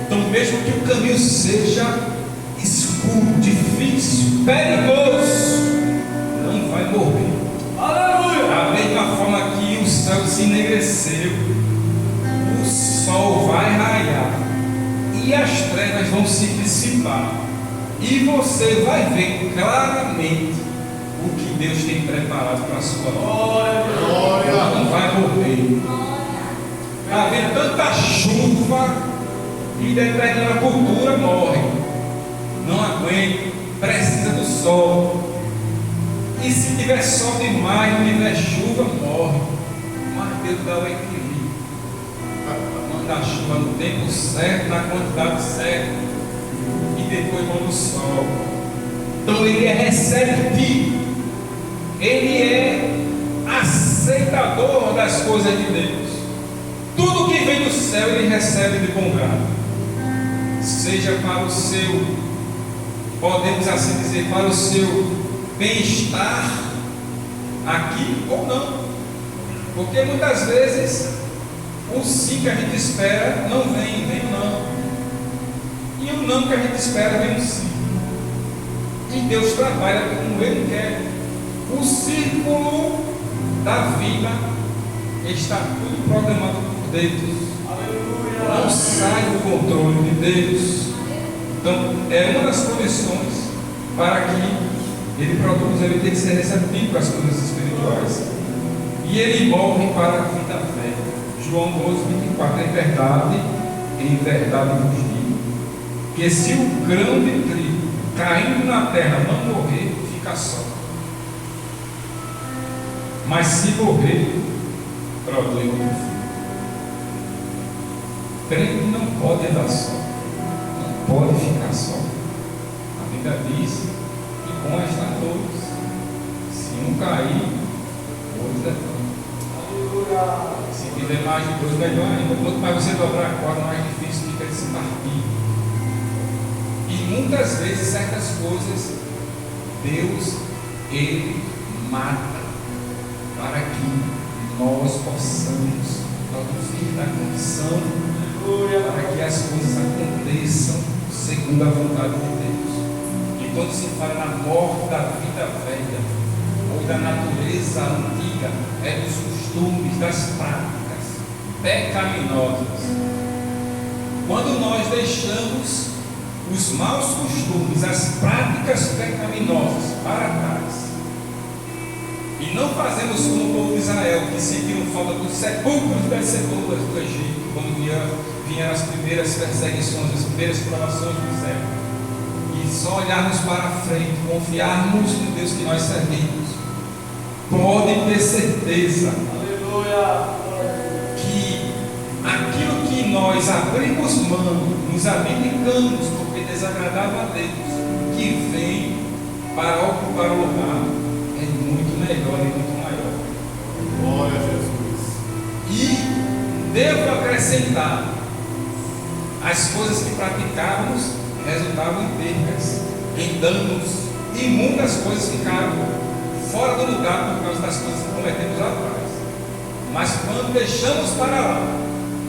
Então, mesmo que o caminho seja escuro, difícil, perigoso, não vai morrer. Aleluia! Da mesma forma que o céu se enegreceu, o sol vai raiar e as trevas vão se dissipar, e você vai ver claramente o que Deus tem preparado para a sua vida. Glória. Não vai morrer. Está vendo tanta chuva e determinada cultura morre. Não aguenta, precisa do sol. E se tiver sol demais, não tiver chuva, morre. Mas Deus dá o equilíbrio. Manda a chuva no tempo certo, na quantidade certa. E depois manda o sol. Então ele é receptivo. Ele é aceitador das coisas de Deus. Tudo que vem do céu ele recebe de bom grado. Seja para o seu, podemos assim dizer, para o seu bem-estar aqui ou não. Porque muitas vezes o sim que a gente espera não vem, vem o não. E o não que a gente espera vem o sim. E Deus trabalha como Ele quer. O círculo da vida está tudo programado por Deus. Não sai do controle de Deus. Então, é uma das condições para que ele produza, ele tem que ser receptivo às coisas espirituais. E ele morre para a vida da fé. João 12, 24. Em verdade vos digo, que se o grão de trigo caindo na terra não morrer, fica só. Mas se morrer, produz muito fruto. Crente não pode andar só, não pode ficar só. A Bíblia diz que com esta luz, se um cair, outros levantam. Se tiver mais de 2, melhor ainda. Quanto mais você dobrar a corda, mais difícil fica de se partir. E muitas vezes certas coisas Deus, Ele mata para que nós possamos produzir da condição para que as coisas aconteçam segundo a vontade de Deus. E quando se fala na morte da vida velha ou da natureza antiga, é dos costumes, das práticas pecaminosas. Quando nós deixamos os maus costumes, as práticas pecaminosas para trás, e não fazemos como o povo de Israel, que sentiram falta dos sepulcros das cebolas do Egito, quando vieram as primeiras perseguições, as primeiras provações do céu, e só olharmos para a frente, confiarmos no Deus que nós servimos, podem ter certeza que aquilo que nós abrimos mão, nos abdicamos, porque desagradava a Deus, que vem para ocupar o lugar, é muito melhor e muito maior. Glória a Jesus. E devo acrescentar, as coisas que praticávamos resultavam em percas, em danos, e muitas coisas ficaram fora do lugar por causa das coisas que cometemos lá atrás. Mas quando deixamos para lá,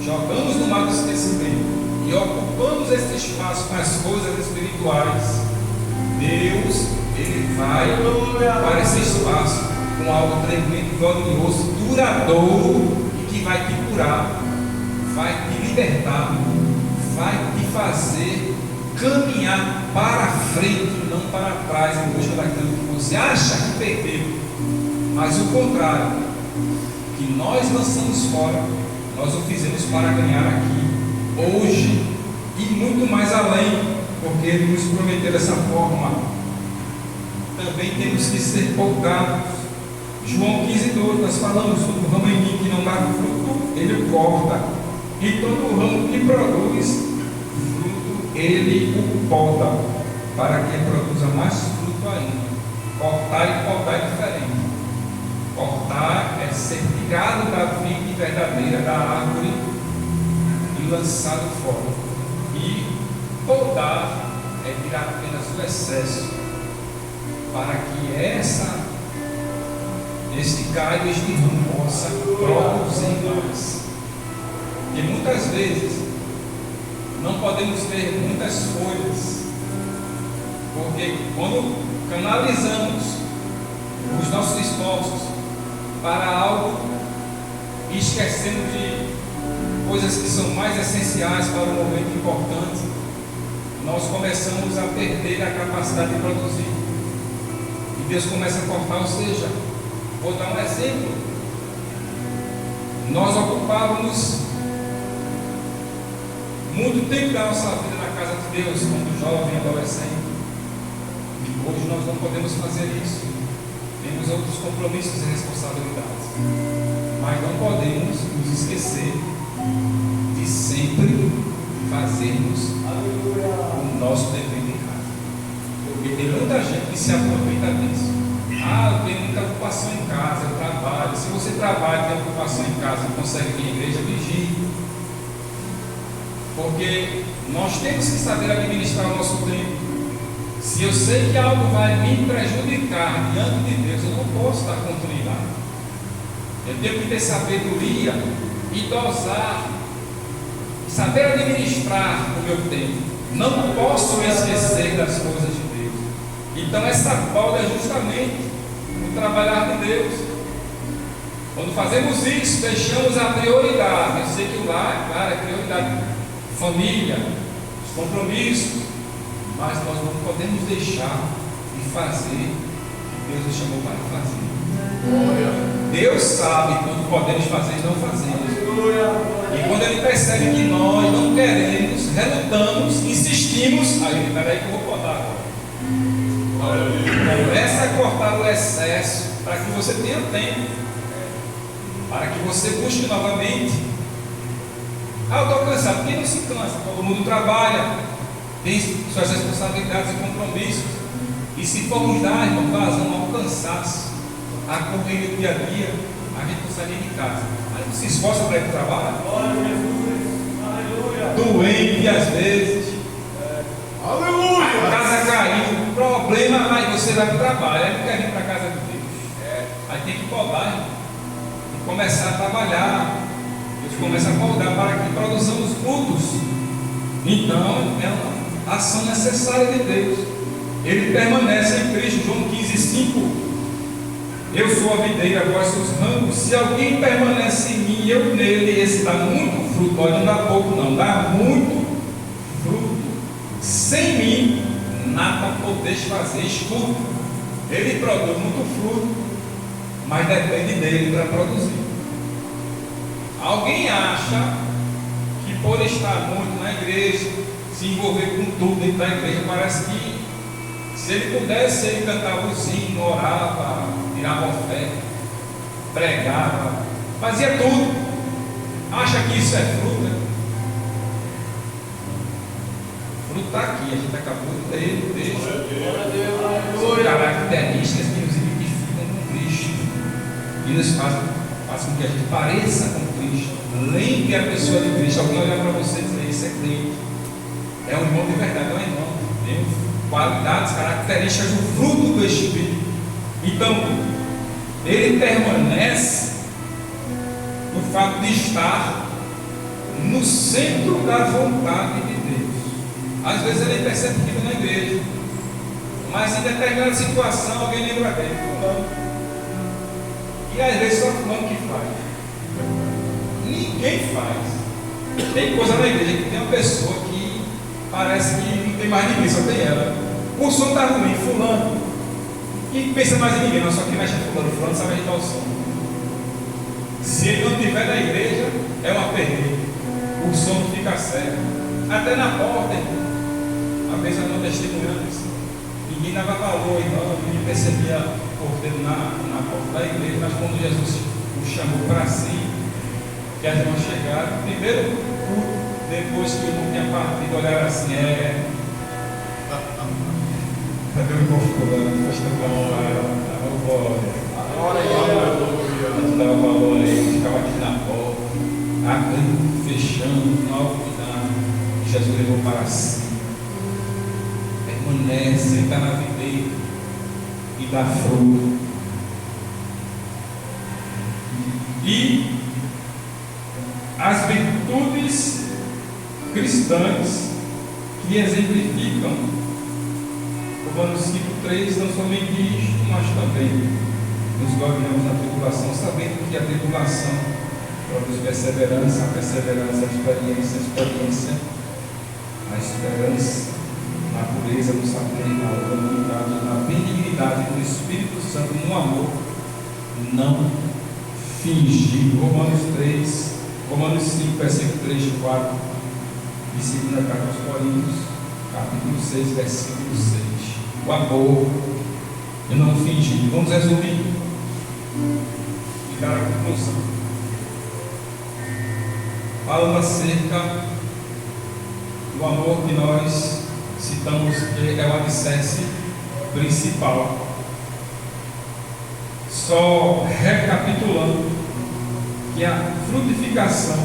jogamos no mar do esquecimento e ocupamos esse espaço com as coisas espirituais, Deus, Ele vai para esse espaço com algo tremendo, glorioso, duradouro e que vai te curar, vai te libertar, vai te fazer caminhar para frente, não para trás, em busca daquilo que você acha que perdeu, mas o contrário, que nós lançamos fora, nós o fizemos para ganhar aqui, hoje e muito mais além, porque Ele nos prometeu dessa forma. Também temos que ser poudados. João 15:12, nós falamos sobre o ramo em mim que não dá fruto, Ele corta, e todo o ramo que produz fruto, Ele o poda, para que produza mais fruto ainda. Cortar e podar é diferente. Cortar é ser tirado da vide verdadeira da árvore e lançado fora. E podar é tirar apenas o excesso, para que este galho, este ramo possa produzir mais. E muitas vezes não podemos ter muitas folhas, porque quando canalizamos os nossos esforços para algo e esquecemos de coisas que são mais essenciais para um momento importante, nós começamos a perder a capacidade de produzir. E Deus começa a cortar, ou seja, vou dar um exemplo. Nós ocupávamos muito tempo da nossa vida na casa de Deus, quando jovem, adolescente. E hoje nós não podemos fazer isso. Temos outros compromissos e responsabilidades. Mas não podemos nos esquecer de sempre fazermos o nosso dever em casa. Porque tem muita gente que se aproveita disso. Eu tenho muita ocupação em casa, eu trabalho. Se você trabalha e tem ocupação em casa e consegue vir à igreja, vigie. Porque nós temos que saber administrar o nosso tempo. Se eu sei que algo vai me prejudicar diante de Deus, eu não posso dar continuidade. Eu tenho que ter sabedoria e dosar, saber administrar o meu tempo. Não posso me esquecer das coisas de Deus. Então essa poda é justamente o trabalhar de Deus. Quando fazemos isso, deixamos a prioridade. Eu sei que o lar, claro, é prioridade. Família, os compromissos, mas nós não podemos deixar de fazer o que Deus nos chamou para fazer. Deus sabe quando podemos fazer e não fazemos. E quando Ele percebe que nós não queremos, relutamos, insistimos, aí Ele, peraí que eu vou podar agora. Começa a cortar o excesso para que você tenha tempo, para que você busque novamente. Eu estou cansado. Quem não se cansa? Todo mundo trabalha, tem suas responsabilidades e compromissos. E se formos dar, irmão, vazão ao cansaço, a correr do dia a dia, a gente não sai nem de casa. A gente se esforça para ir para o trabalho. Glória a Jesus. Aleluia. Doente às vezes. A Aleluia! casa caiu, problema, mas você vai para o trabalho. Aí não quer vir para a casa de Deus. Aí tem que podar, irmão. Tem que começar a trabalhar. Deus começa a podar para que produzamos frutos. Então, é uma ação necessária de Deus. Ele permanece em Cristo. João 15:5. Eu sou a videira, vós sois os ramos. Se alguém permanece em mim e eu nele, esse dá muito fruto. Pode não dar pouco, não, dá muito fruto. Sem mim, nada podeis fazer. Escuta, ele produz muito fruto, mas depende dele para produzir. Alguém acha que por estar muito na igreja, se envolver com tudo dentro da igreja, parece que se ele pudesse, ele cantava o sino, orava, tirava oferta, pregava, fazia tudo. Acha que isso é fruto? Né? Fruto está aqui, a gente acabou de ler o texto. Glória a Deus. São Aleluia. características que nos identificam com Cristo e nos fazem com que a gente pareça com Cristo. Lembre a pessoa de Cristo. Alguém olhar para você e dizer: isso é crente, é um irmão de verdade, é um irmão. Tem qualidades, características do fruto do Espírito. Então, ele permanece no fato de estar no centro da vontade de Deus. Às vezes ele é perceptível na igreja, mas em determinada situação alguém lembra dele, fulano. E às vezes só fulano que faz. Ninguém faz. Tem coisa na igreja que tem uma pessoa que parece que não tem mais ninguém, só tem ela. O som está ruim, fulano. E pensa mais em ninguém, não, só que mexe fulano, fulano sabe agitar o som. Se ele não estiver na igreja, é uma perreira. O som não fica certo. Até na porta, a vez eu não testemunhando isso. Ninguém dava valor, então ninguém percebia o porteiro na porta da igreja, mas quando Jesus o chamou para si, que as irmãs chegaram, primeiro culto, depois que o irmão tinha partido, olharam assim: cadê o irmão fulano? Dava valor aí, ficava aqui na porta, abrindo, fechando, algo que Jesus levou para si. Permanece, ele está na videira e dá fruto. E as virtudes cristãs que exemplificam Romanos 5:3 não somente isto, mas também nos gloriamos na tribulação, sabendo que a tribulação produz perseverança, a perseverança, a experiência, a esperança, na pureza, no saber, na humildade, na benignidade do Espírito Santo, no amor não fingido. Romanos 5, versículo 3 e 4, e segunda carta aos Coríntios, capítulo 6, versículo 6. O amor e não fingido. Vamos resumir e dar a conclusão. Falando acerca do amor que nós citamos, que é o alicerce principal. Só recapitulando que a frutificação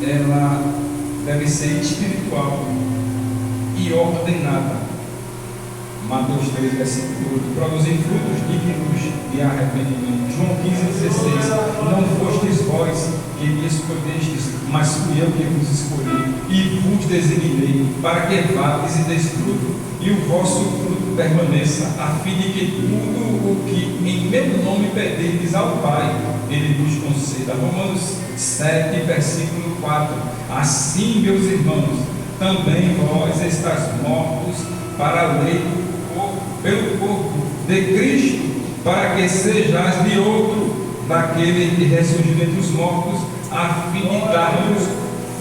ela deve ser espiritual e ordenada. Mateus 3, versículo 8, produzir frutos dignos de arrependimento. João 15:16, não fostes vós que me escolhestes, mas fui eu que vos escolhi e vos designei para que vades e deis fruto, e o vosso fruto permaneça, a fim de que tudo o que em meu nome pedirdes ao Pai, Ele vos conceda. Romanos 7, versículo 4, assim, meus irmãos, também vós estáis mortos para a lei pelo corpo de Cristo, para que sejais de outro, daquele que ressurgiu entre os mortos, a fim de darmos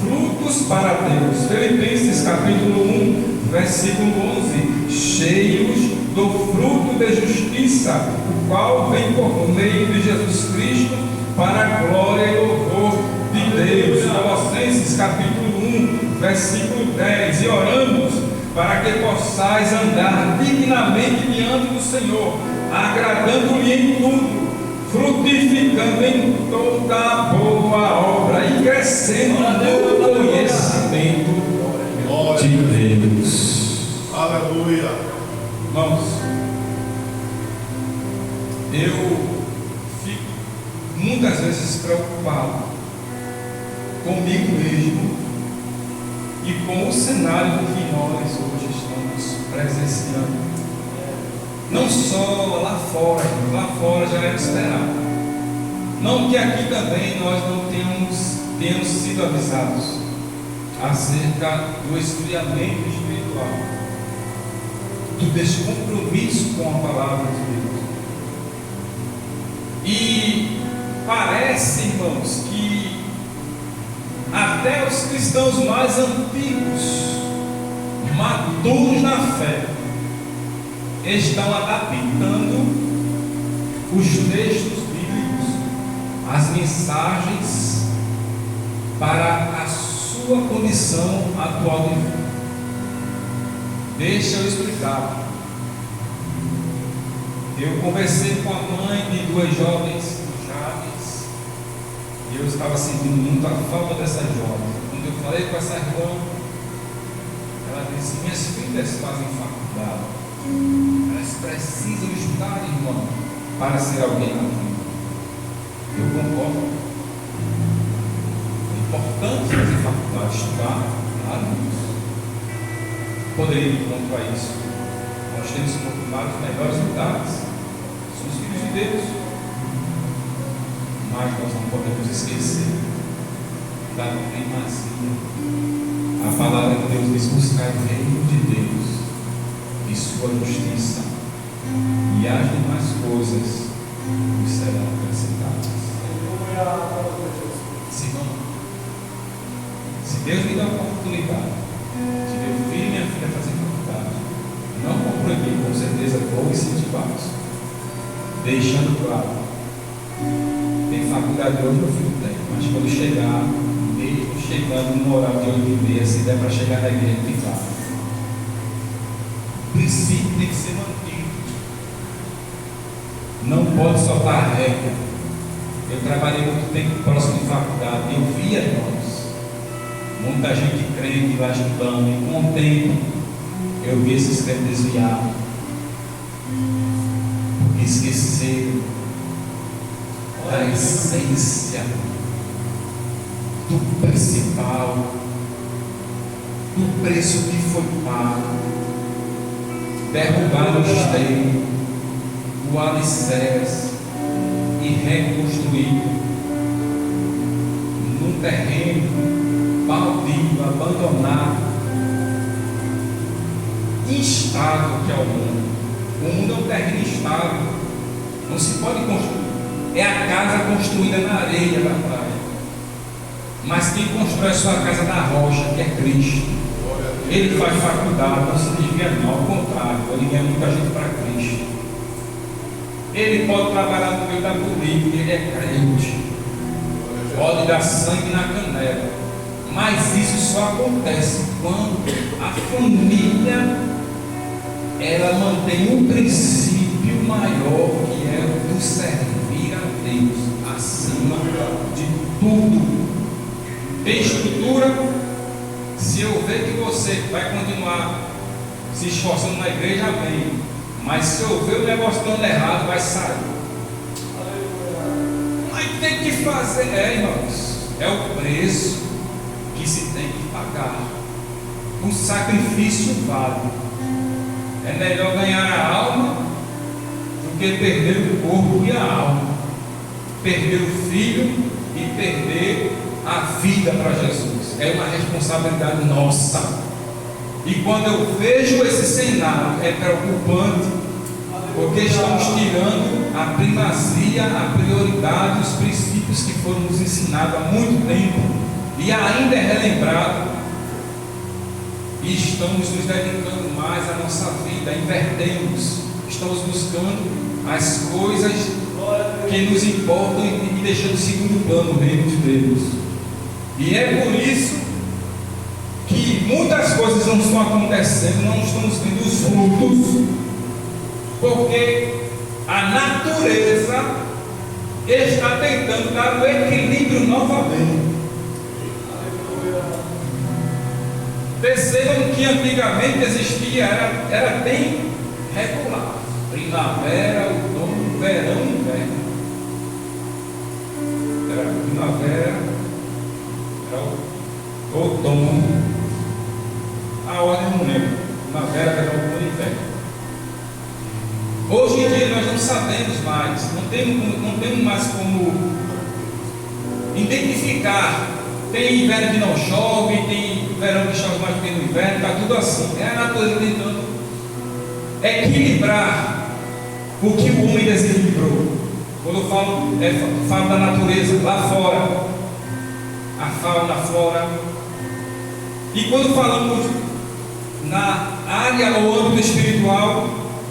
frutos para Deus. Filipenses capítulo 1, versículo 11, cheios do fruto de justiça, o qual vem por meio de Jesus Cristo, para a glória e louvor de Deus. Colossenses capítulo 1, versículo 10, e oramos para que possais andar dignamente diante do Senhor, agradando-lhe em tudo, frutificando em toda boa obra e crescendo no conhecimento Glória. de Deus. Aleluia. Irmãos, eu fico muitas vezes preocupado comigo mesmo e com o cenário que nós hoje estamos presenciando. Não só lá fora já era esperado. Não que aqui também nós não tenhamos sido avisados acerca do esfriamento espiritual, do descompromisso com a palavra de Deus. E parece, irmãos, que até os cristãos mais antigos, maduros na fé, estão adaptando os textos bíblicos, as mensagens, para a sua condição atual de vida. Deixa eu explicar. Eu conversei com a mãe de duas jovens jovens e eu estava sentindo muito a falta dessas jovens. Quando eu falei com essa irmã, ela disse: minhas filhas fazem faculdade, elas precisam estudar, irmão, para ser alguém na vida. Eu concordo. É importante fazer faculdade, estudar, claro. Poderia ir contra isso. Nós temos que ocupar os melhores lugares. Somos filhos de Deus. Mas nós não podemos esquecer da primazia. A palavra de Deus diz: buscar o reino de Deus e sua justiça, e as demais coisas nos serão acrescentadas. Se Deus me dá a oportunidade de meu filho e minha filha fazer faculdade, não vou proibir, com certeza vou incentivá-los, deixando claro: tem faculdade hoje, meu filho tem, mas quando chegar, mesmo chegando no horário de 8h30, se der para chegar na igreja, tem claro. O princípio tem que ser mantido. Não pode soltar a regra. Eu trabalhei muito tempo próximo de faculdade e eu via, irmãos, muita gente crente lá estudando, e com o tempo eu vi esses crentes desviados, porque esqueceram da essência, do principal, do preço que foi pago. Derrubar o esteio, o alicerce e reconstruir num terreno baldio, abandonado, instável, que é o mundo. O mundo é um terreno instável, não se pode construir. É a casa construída na areia da praia, mas quem constrói a sua casa na rocha, que é Cristo. Ele faz faculdade, não se desvia não, ao contrário, ele ganha muita gente para Cristo. Ele pode trabalhar no meio da política, ele é crente, pode dar sangue na canela, mas isso só acontece quando a família ela mantém um princípio maior, que é o do servir a Deus acima de tudo. Tem estrutura. Se eu ver que você vai continuar se esforçando na igreja, amém. Mas se eu ver o negócio dando errado, vai sair. Mas tem que fazer, irmãos, é o preço que se tem que pagar. Um sacrifício vale. É melhor ganhar a alma do que perder o corpo e a alma, perder o filho e perder a vida para Jesus. É uma responsabilidade nossa. E quando eu vejo esse cenário, é preocupante, porque estamos tirando a primazia, a prioridade, os princípios que foram nos ensinados há muito tempo e ainda é relembrado, e estamos nos dedicando mais à nossa vida, invertemos, estamos buscando as coisas que nos importam e deixando em segundo plano o reino de Deus. E é por isso que muitas coisas não estão acontecendo, não estamos vendo os frutos, porque a natureza está tentando dar o equilíbrio novamente. Percebam que antigamente existia, era bem regular: primavera, outono, verão e inverno. Era primavera, era outono, a ordem não lembro, primavera, verão, outono e inverno. Hoje em dia nós não sabemos mais, não temos mais como identificar. Tem inverno que não chove, tem verão que chove mais do que no inverno, está tudo assim. É a natureza tentando equilibrar o que o homem desequilibrou. Quando eu falo da natureza lá fora, a fauna, a flora. E quando falamos na área ou âmbito espiritual,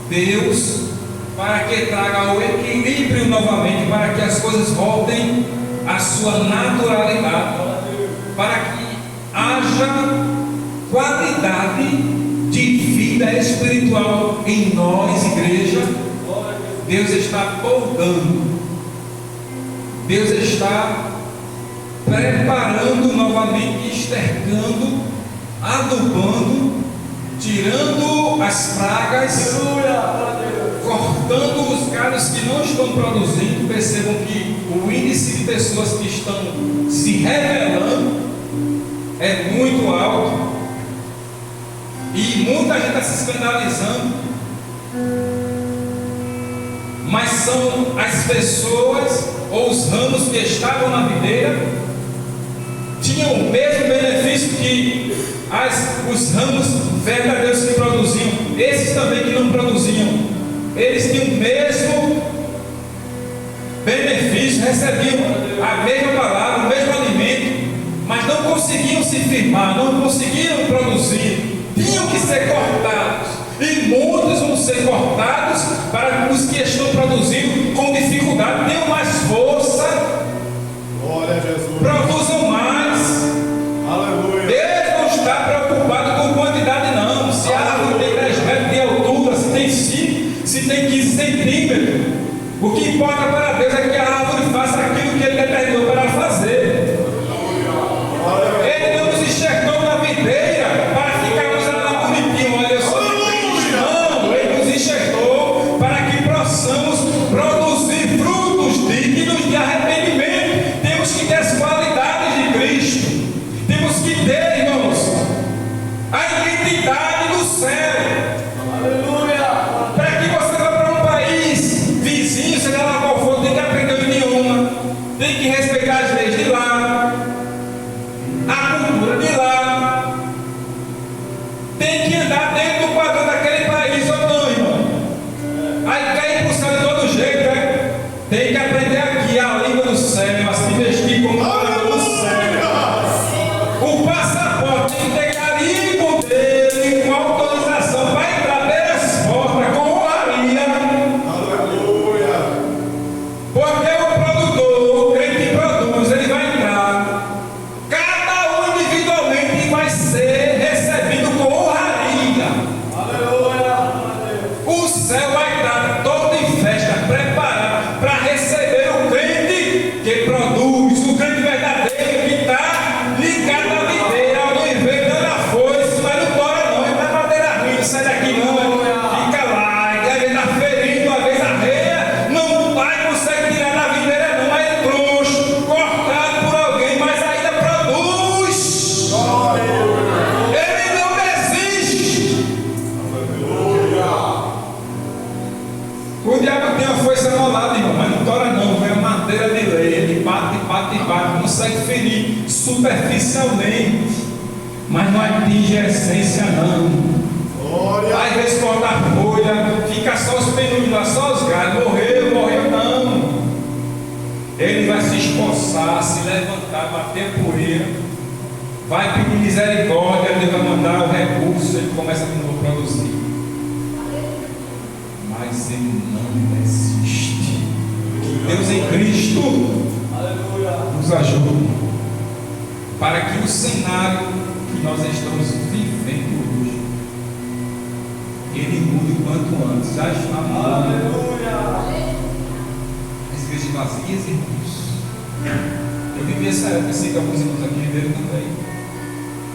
Deus, para que traga o equilíbrio novamente, para que as coisas voltem à sua naturalidade, para que haja qualidade de vida espiritual em nós, igreja. Deus está podando, Deus está preparando novamente, estercando, adubando, tirando as pragas, cortando os galhos que não estão produzindo. Percebam que o índice de pessoas que estão se revelando é muito alto e muita gente está se escandalizando, mas são as pessoas ou os ramos que estavam na videira, tinham o mesmo benefício que os ramos verdadeiros que produziam. Esses também que não produziam, eles tinham o mesmo benefício, recebiam a mesma palavra, o mesmo alimento, mas não conseguiam se firmar, não conseguiam produzir, tinham que ser cortados. E muitos vão ser cortados para que os que estão produzindo com dificuldade tenham mais força, Glória a Jesus. produzam mais. Aleluia. Deus não está preocupado com quantidade, não. Se a árvore tem 10 metros de altura, se tem 5, se tem 15 centímetros, o que importa para Deus é que a árvore faça aquilo que Ele determinou para ela fazer. Ele não nos enxergou na videira para ficarmos lá bonitinho, olha, eu sou de Cristo. Não, Ele nos enxergou para que possamos produzir frutos dignos de arrependimento. Temos que ter as qualidades de Cristo. Temos que ter, irmãos, a identidade do céu. Aleluia. Para que você vá para um país vizinho, seja lá qual for, tem que aprender o idioma, tem que respeitar as leis de lá, a cultura de lá, tem que andar dentro do padrão daquele país ou não, irmão. Aí quer ir para o céu de todo jeito, né? Tem que aprender aqui a língua do céu, a se vestir como a língua do céu. O passaporte tem que ter carimbo dele, com autorização para entrar pelas portas, com honraria. Aleluia. Porque o produtor, o crente que produz, ele vai entrar, cada um individualmente vai ser recebido com honraria. Aleluia. O céu vai estar todo em festa, preparado para receber o crente que produz, o crente verdadeiro que está ligado à videira. Alguém vem dando a foice, mas não bora não, ele está madeira ruim, sai daqui não, fica lá, e às vezes está ferindo, às vezes arreia, não vai conseguir tirar da videira não, mas é troncho, cortado por alguém, mas ainda produz. Ele não desiste. O diabo tem a foice amolada, irmão, mas não tora não, vem a madeira de lei, ele bate, consegue ferir superficialmente, mas não atinge a essência não. Glória. Às vezes corta a folha, fica só os penúrios lá, só os galhos, morreu não. Ele vai se esforçar, se levantar, bater a poeira, vai pedir misericórdia, Deus vai mandar o recurso, ele começa de novo a produzir. Mas ele não desiste. Que Deus em Cristo Aleluia. nos ajude para que o cenário que nós estamos vivendo hoje ele mude o quanto antes. Já está mudando. Aleluia. Mas igrejas vazias, irmãos. Eu vivi essa época, sei que alguns irmãos aqui viveram também.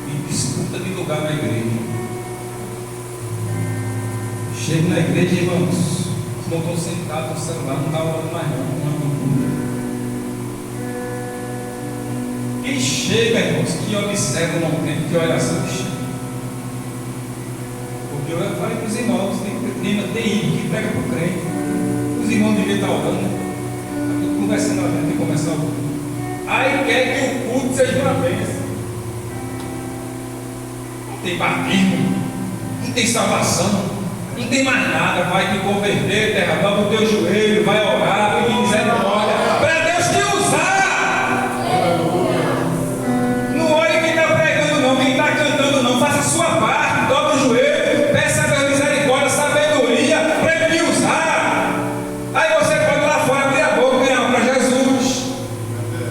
E disputa de lugar na igreja. Chego na igreja, irmãos, os irmãos estão sentados no celular, não está orando mais não. Quem chega, irmãos, que observa o momento de oração que chega. Porque eu falei para os irmãos, tem ídolo que prega para o crente. Os irmãos deviam estar orando, está tudo conversando lá dentro e começar o culto. Aí quer que o culto seja uma bênção. Não tem batismo, não tem salvação, não tem mais nada. Vai te converter, derramar o teu joelho, vai orar, pedir misericórdia, para Deus te usar. Não olhe quem está pregando, não, quem está cantando, não. Faça a sua parte, dobra o joelho, peça a Deus misericórdia, sabedoria, para Ele te usar. Aí você pode lá fora abrir a boca e ganhar para Jesus.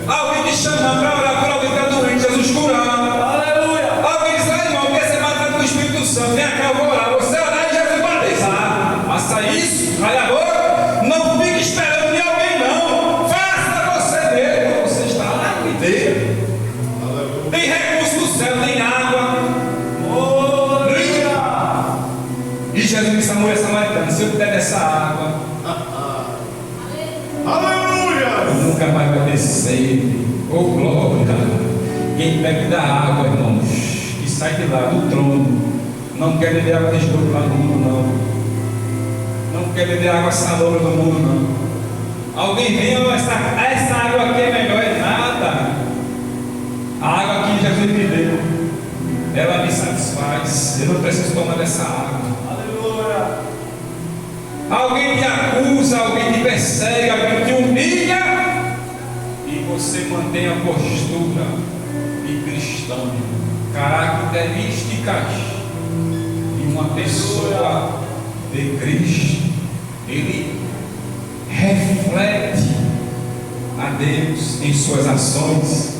Alguém te chamar para orar por alguém que está doente, Jesus curar. Aleluia. Alguém diz, irmão, quer ser matado com o Espírito Santo? Vem cá, eu vou orar. Você orar e Jesus batizar. Faça isso, cala a boca. Não fique esperando de alguém, não. Faça você mesmo. Você está lá e dele. Tem recurso no céu, tem água. E Jesus disse à mulher samaritana: se eu puder dessa água, Aleluia! nunca mais vai ter sede. Oh, glória! Quem bebe da água, irmãos, que sai de lá do trono, não quer beber água de esgoto lá no mundo, não. Não quer beber água salobra do mundo, não. Alguém vem, essa água aqui é melhor, é nada. A água que Jesus me deu, ela me satisfaz. Eu não preciso tomar dessa água. Aleluia. Alguém te acusa, alguém te persegue, alguém te humilha, e você mantém a postura de cristão, características de uma pessoa de Cristo. Ele reflete a Deus em suas ações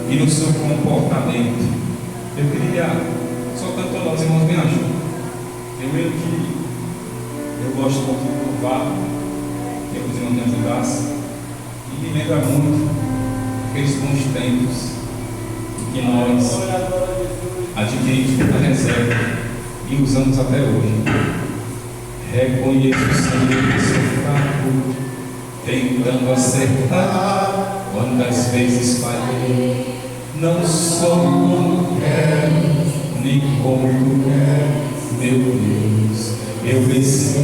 e no seu comportamento. Eu queria, só tanto nós irmãos me ajudam. Primeiro que eu gosto muito de louvar, que os irmãos me ajudassem, e me lembra muito aqueles bons tempos que nós adquirimos muita reserva e usamos até hoje. Reconheço o Senhor que sou fraco, tentando acertar, quantas vezes falhei. Não sou como quero, nem como tu queres, meu Deus. Eu venci.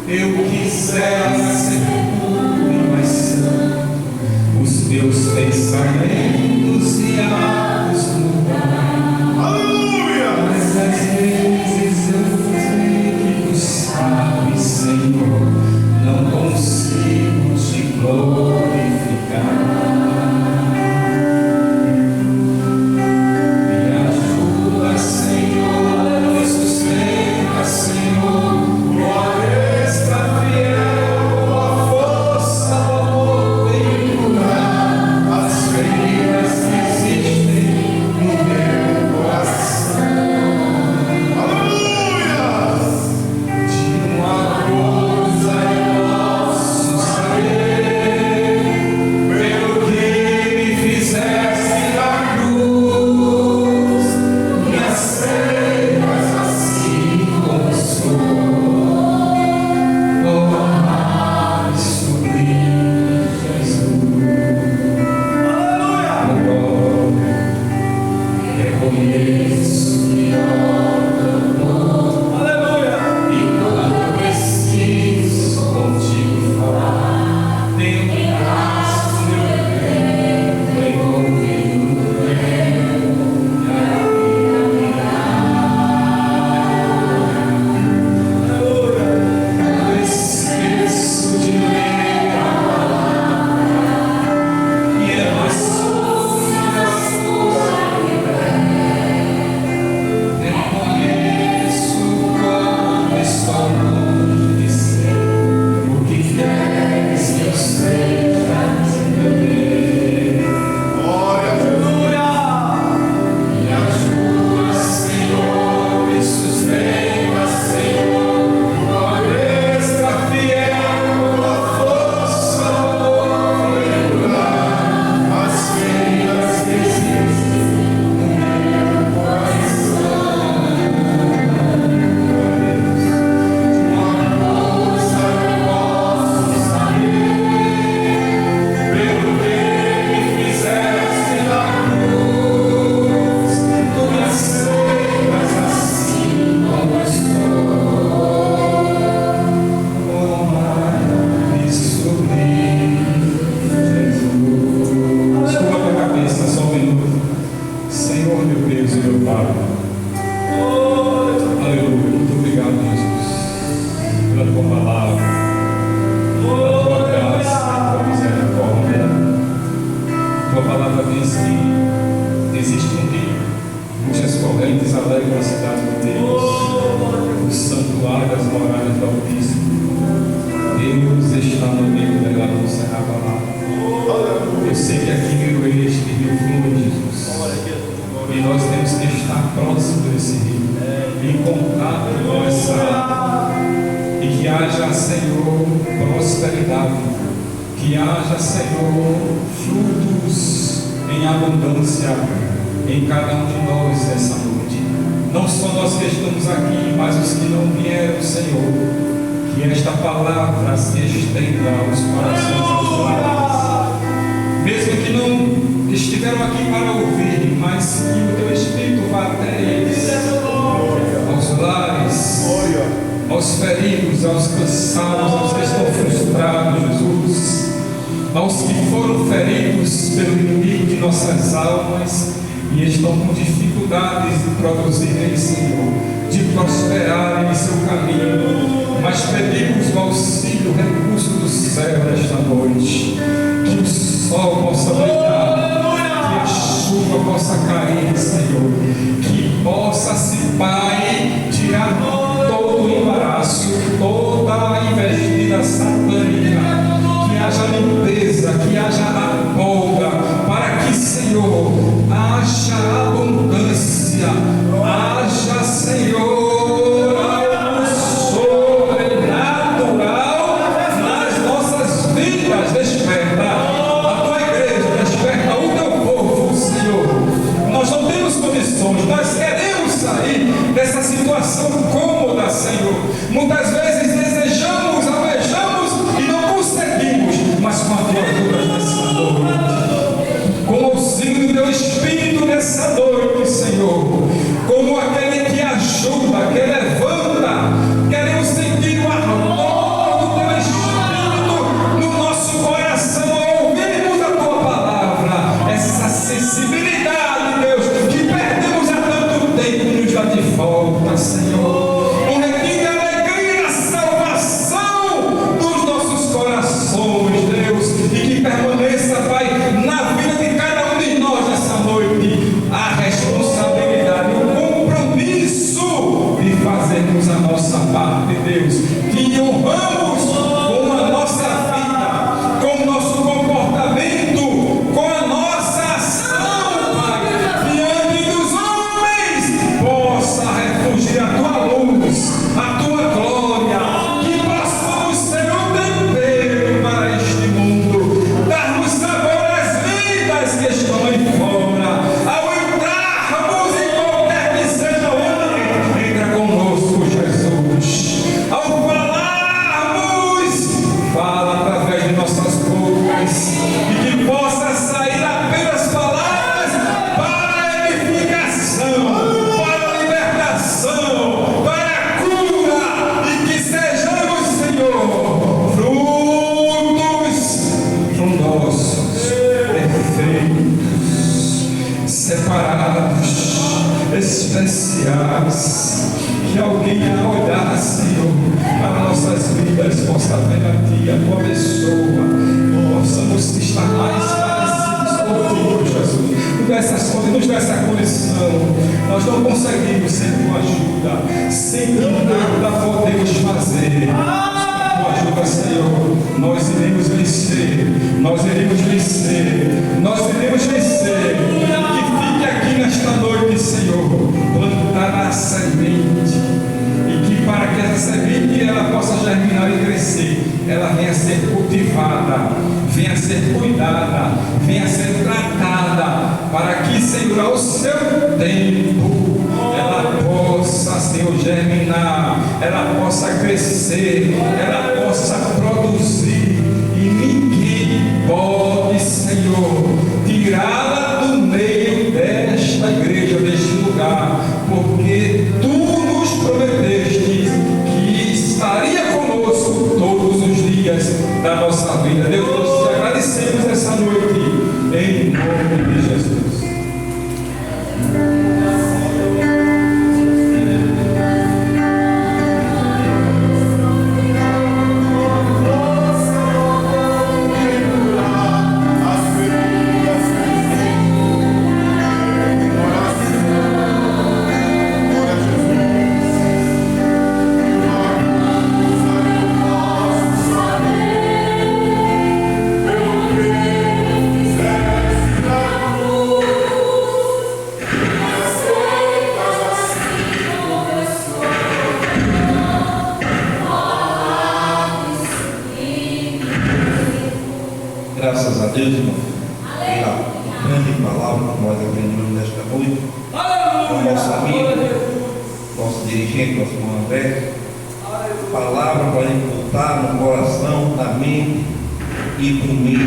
Eu quisera ser puro e mais santo, os meus pensamentos e atos mudar. Aleluia! Mas às vezes eu tenho que buscar, Senhor, não consigo te glorificar. assim, existe um rio, cujas correntes alegram a cidade de Deus, o santuário das moradas do Altíssimo. Deus está no meio dela, no Cerrado lá. Eu sei que aqui em Iruê este rio flui, Jesus. E nós temos que estar próximo desse rio, em contato com essa água. E que haja, Senhor, prosperidade. Que haja, Senhor, frutos em abundância em cada um de nós nessa noite. Não só nós que estamos aqui, mas os que não vieram, Senhor. Que esta palavra se estenda aos corações dos lares. Mesmo que não estiveram aqui para ouvir, mas que o teu Espírito vá até eles, aos lares, aos feridos, aos cansados, aos que estão frustrados, Jesus, aos que foram feridos pelo inimigo de nossas almas e estão com dificuldades de produzirem, Senhor, de prosperarem em seu caminho. Mas pedimos o auxílio, o recurso do céu nesta noite. Que o sol possa brilhar, que a chuva possa cair, Senhor. Que possa-se, Pai, tirar todo o embaraço, toda a investida satânica. Que haja limpeza, que haja a folga, para que, Senhor, haja abundância, haja, Senhor, nós queremos sair dessa situação cômoda, Senhor. Muitas vezes desejamos, almejamos e não conseguimos, mas com a tua ajuda nessa noite, com o auxílio do teu Espírito nessa noite, Senhor, como aquele que ajuda, que levanta, queremos sentir o ardor do teu Espírito no nosso coração ao ouvirmos a tua palavra, essa sensibilidade, Deus, que perdemos nos dá de volta, Senhor, um requinte de alegria na salvação dos nossos corações, Deus, e que permaneça, Pai, na vida de cada um de nós nessa noite, a responsabilidade, o compromisso de fazermos a nossa parte, Deus, que honramos com a nossa vida, com o nosso comportamento, com a nossa ação, Pai, diante dos homens, possa refugir a tua luz, a tua glória, que possamos ser um tempero para este mundo, darmos sabor às vidas que estão aí fora, ao entrarmos em qualquer que seja onde, entra conosco, Jesus, ao falarmos, fala através de nossas bocas, e que possa sair apenas palavras para edificação, para a cura, e que sejamos, Senhor, frutos frondosos, perfeitos, separados, especiais, que alguém a olhar, Senhor, para nossas vidas possa ver a Ti, a Tua pessoa, e possamos estar mais parecidos contigo, Jesus. Nos dá essa condição. Nós não conseguimos sem tua ajuda, sem que nada podemos fazer. Com tua ajuda, Senhor, nós iremos vencer, nós iremos vencer, nós iremos vencer. Que fique aqui nesta noite, Senhor, plantar a semente, e que para que essa semente ela possa germinar e crescer, ela venha a ser cultivada, venha a ser cuidada, venha a ser tratada, para que, Senhor, ao seu tempo, ela possa, Senhor, germinar, ela possa crescer, ela possa produzir, e ninguém pode, Senhor, tirá-la do meio desta igreja, deste lugar, porque Tu nos prometeste que estaria conosco todos os dias da nossa vida. Deus, nós te agradecemos essa noite, em nome de Jesus. grande palavra que nós aprendemos nesta noite. Com nosso amigo, nosso dirigente, nosso irmão André. Palavra para imputar no coração, na mente e comer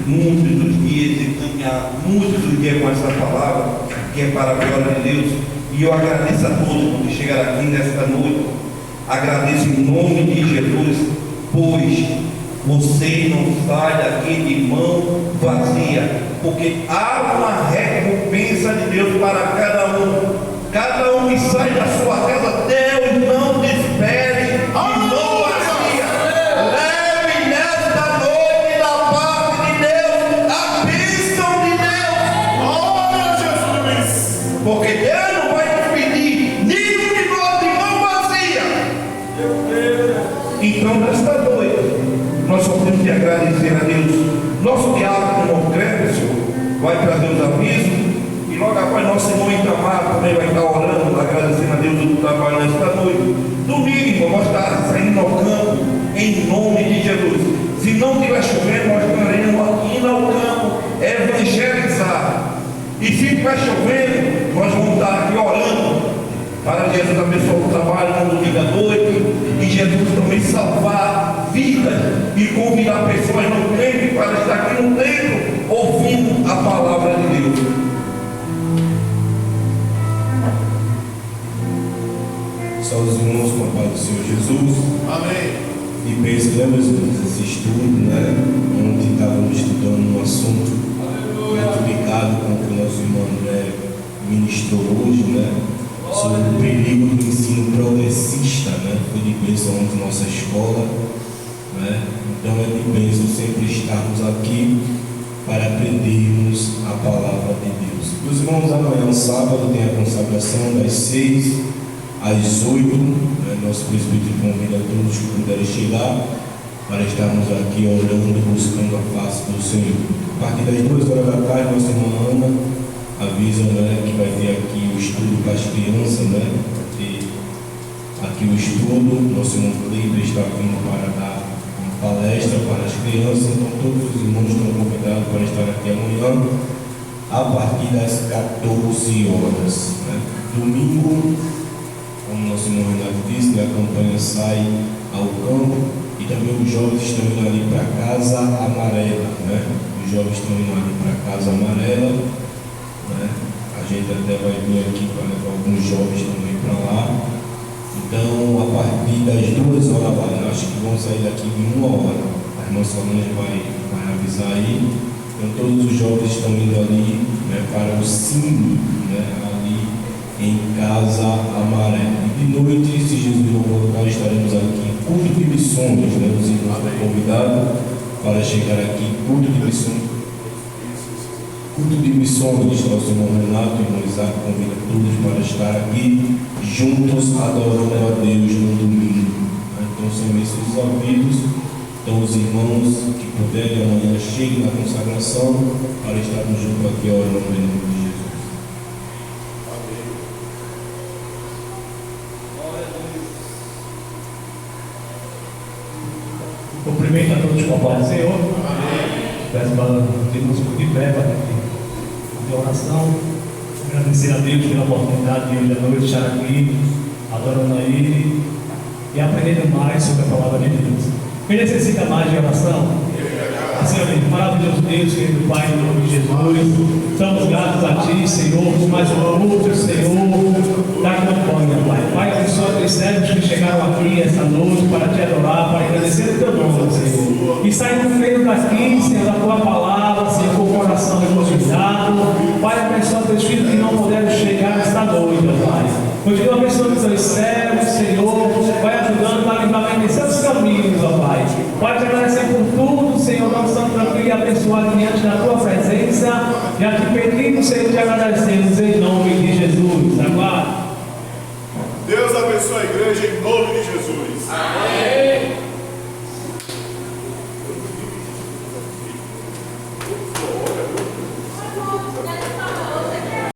muitos dos dias e caminhar muitos dos dias com essa palavra, que é para a glória de Deus. E eu agradeço a todos que chegaram aqui nesta noite. Agradeço em nome de Jesus, pois você não sai daqui de mão vazia, porque há uma recompensa de Deus para cada um. Cada um que sai da sua casa, Deus não despede de mão vazia. Leve nesta noite da parte de Deus a bênção de Deus. Glória a Jesus. Porque Deus não vai despedir nenhum de nós de mão vazia. Então, nesta noite, nós só temos que agradecer a Deus. Nosso diácono Clécio vai trazer os avisos. E logo após, nosso irmão Itamar também vai estar orando, agradecendo a Deus do trabalho nesta noite. Domingo, vamos estar saindo ao campo em nome de Jesus. Se não estiver chovendo, nós estaremos indo ao campo evangelizar. E se estiver chovendo, nós vamos estar aqui orando para Jesus abençoar o trabalho no domingo à noite e Jesus também salvar vidas e convidar pessoas no templo para estar aqui no templo ouvindo a palavra de Deus. Salve os irmãos com a paz do Senhor Jesus. Amém. E pensa, né, meus irmãos, esse estudo, né? Ontem estávamos estudando um assunto muito ligado com o que o nosso irmão André ministrou hoje, né? Sobre o perigo do ensino progressista, né? Foi de bênção de nossa escola, né? Então é de bênção sempre estarmos aqui para aprendermos a palavra de Deus. Meus irmãos, amanhã, sábado, tem a consagração das 6 às 8, né? Nosso presbítero convida a todos que puderem chegar para estarmos aqui orando, buscando a face do Senhor. A partir das 2 horas da tarde, nossa irmã Ana avisa, né, que vai ter aqui o estudo para as crianças, né? Ter aqui o estudo. Nosso irmão Cleiber está vindo para dar uma palestra para as crianças, então todos os irmãos estão convidados para estar aqui amanhã a partir das 14 horas, né? Domingo, como nosso irmão Renato disse, a campanha sai ao campo e também os jovens estão indo ali para a Casa Amarela, né? Os jovens estão indo ali para a Casa Amarela, né? A gente até vai vir aqui para levar alguns jovens também para lá. Então, a partir das 2 horas, acho que vão sair daqui em 1 hora. A irmã Solange vai avisar aí. Então, todos os jovens estão indo ali, né, para o símbolo, né, ali em Casa Amarela. E de noite, se Jesus não voltar, estaremos aqui em culto de missões, né? Os irmãos estão convidados para chegar aqui em culto de missões. Culto de missões, nosso irmão Renato e irmão Isaac convida todos para estar aqui juntos adorando a Deus no domingo. Então são esses os avisos. Então os irmãos que puderem amanhã cheguem na consagração para estarmos juntos aqui orando em nome de Jesus. Cumprimento a todos com a paz do Senhor. Peço para os irmãos por de pé para de oração. Agradecer a Deus pela oportunidade de hoje à noite estar aqui, adorando a Ele e aprendendo mais sobre a palavra de Deus. Quem necessita mais de oração? Senhor, maravilhoso Deus, querido Pai, em nome de Jesus, estamos gratos a Ti, Senhor, por mais um culto, Senhor, da campanha, Pai. Pai, abençoa teus servos que chegaram aqui esta noite para Te adorar, para agradecer o Teu nome, Senhor. E saímos feito daqui, Senhor, da Tua palavra, Senhor, com o coração emocionado. Pai, abençoa teus filhos que não puderam chegar esta noite, Pai. Continua abençoando teus servos, Senhor, vai ajudando a livrar em seus caminhos, ó Pai. Pai, te agradecer por tudo, Senhor, nós estamos tranquilos e abençoados diante da Tua presença. E a Te pedimos, Senhor, te agradecemos em nome de Jesus. Aguarde. Deus abençoe a igreja em nome de Jesus.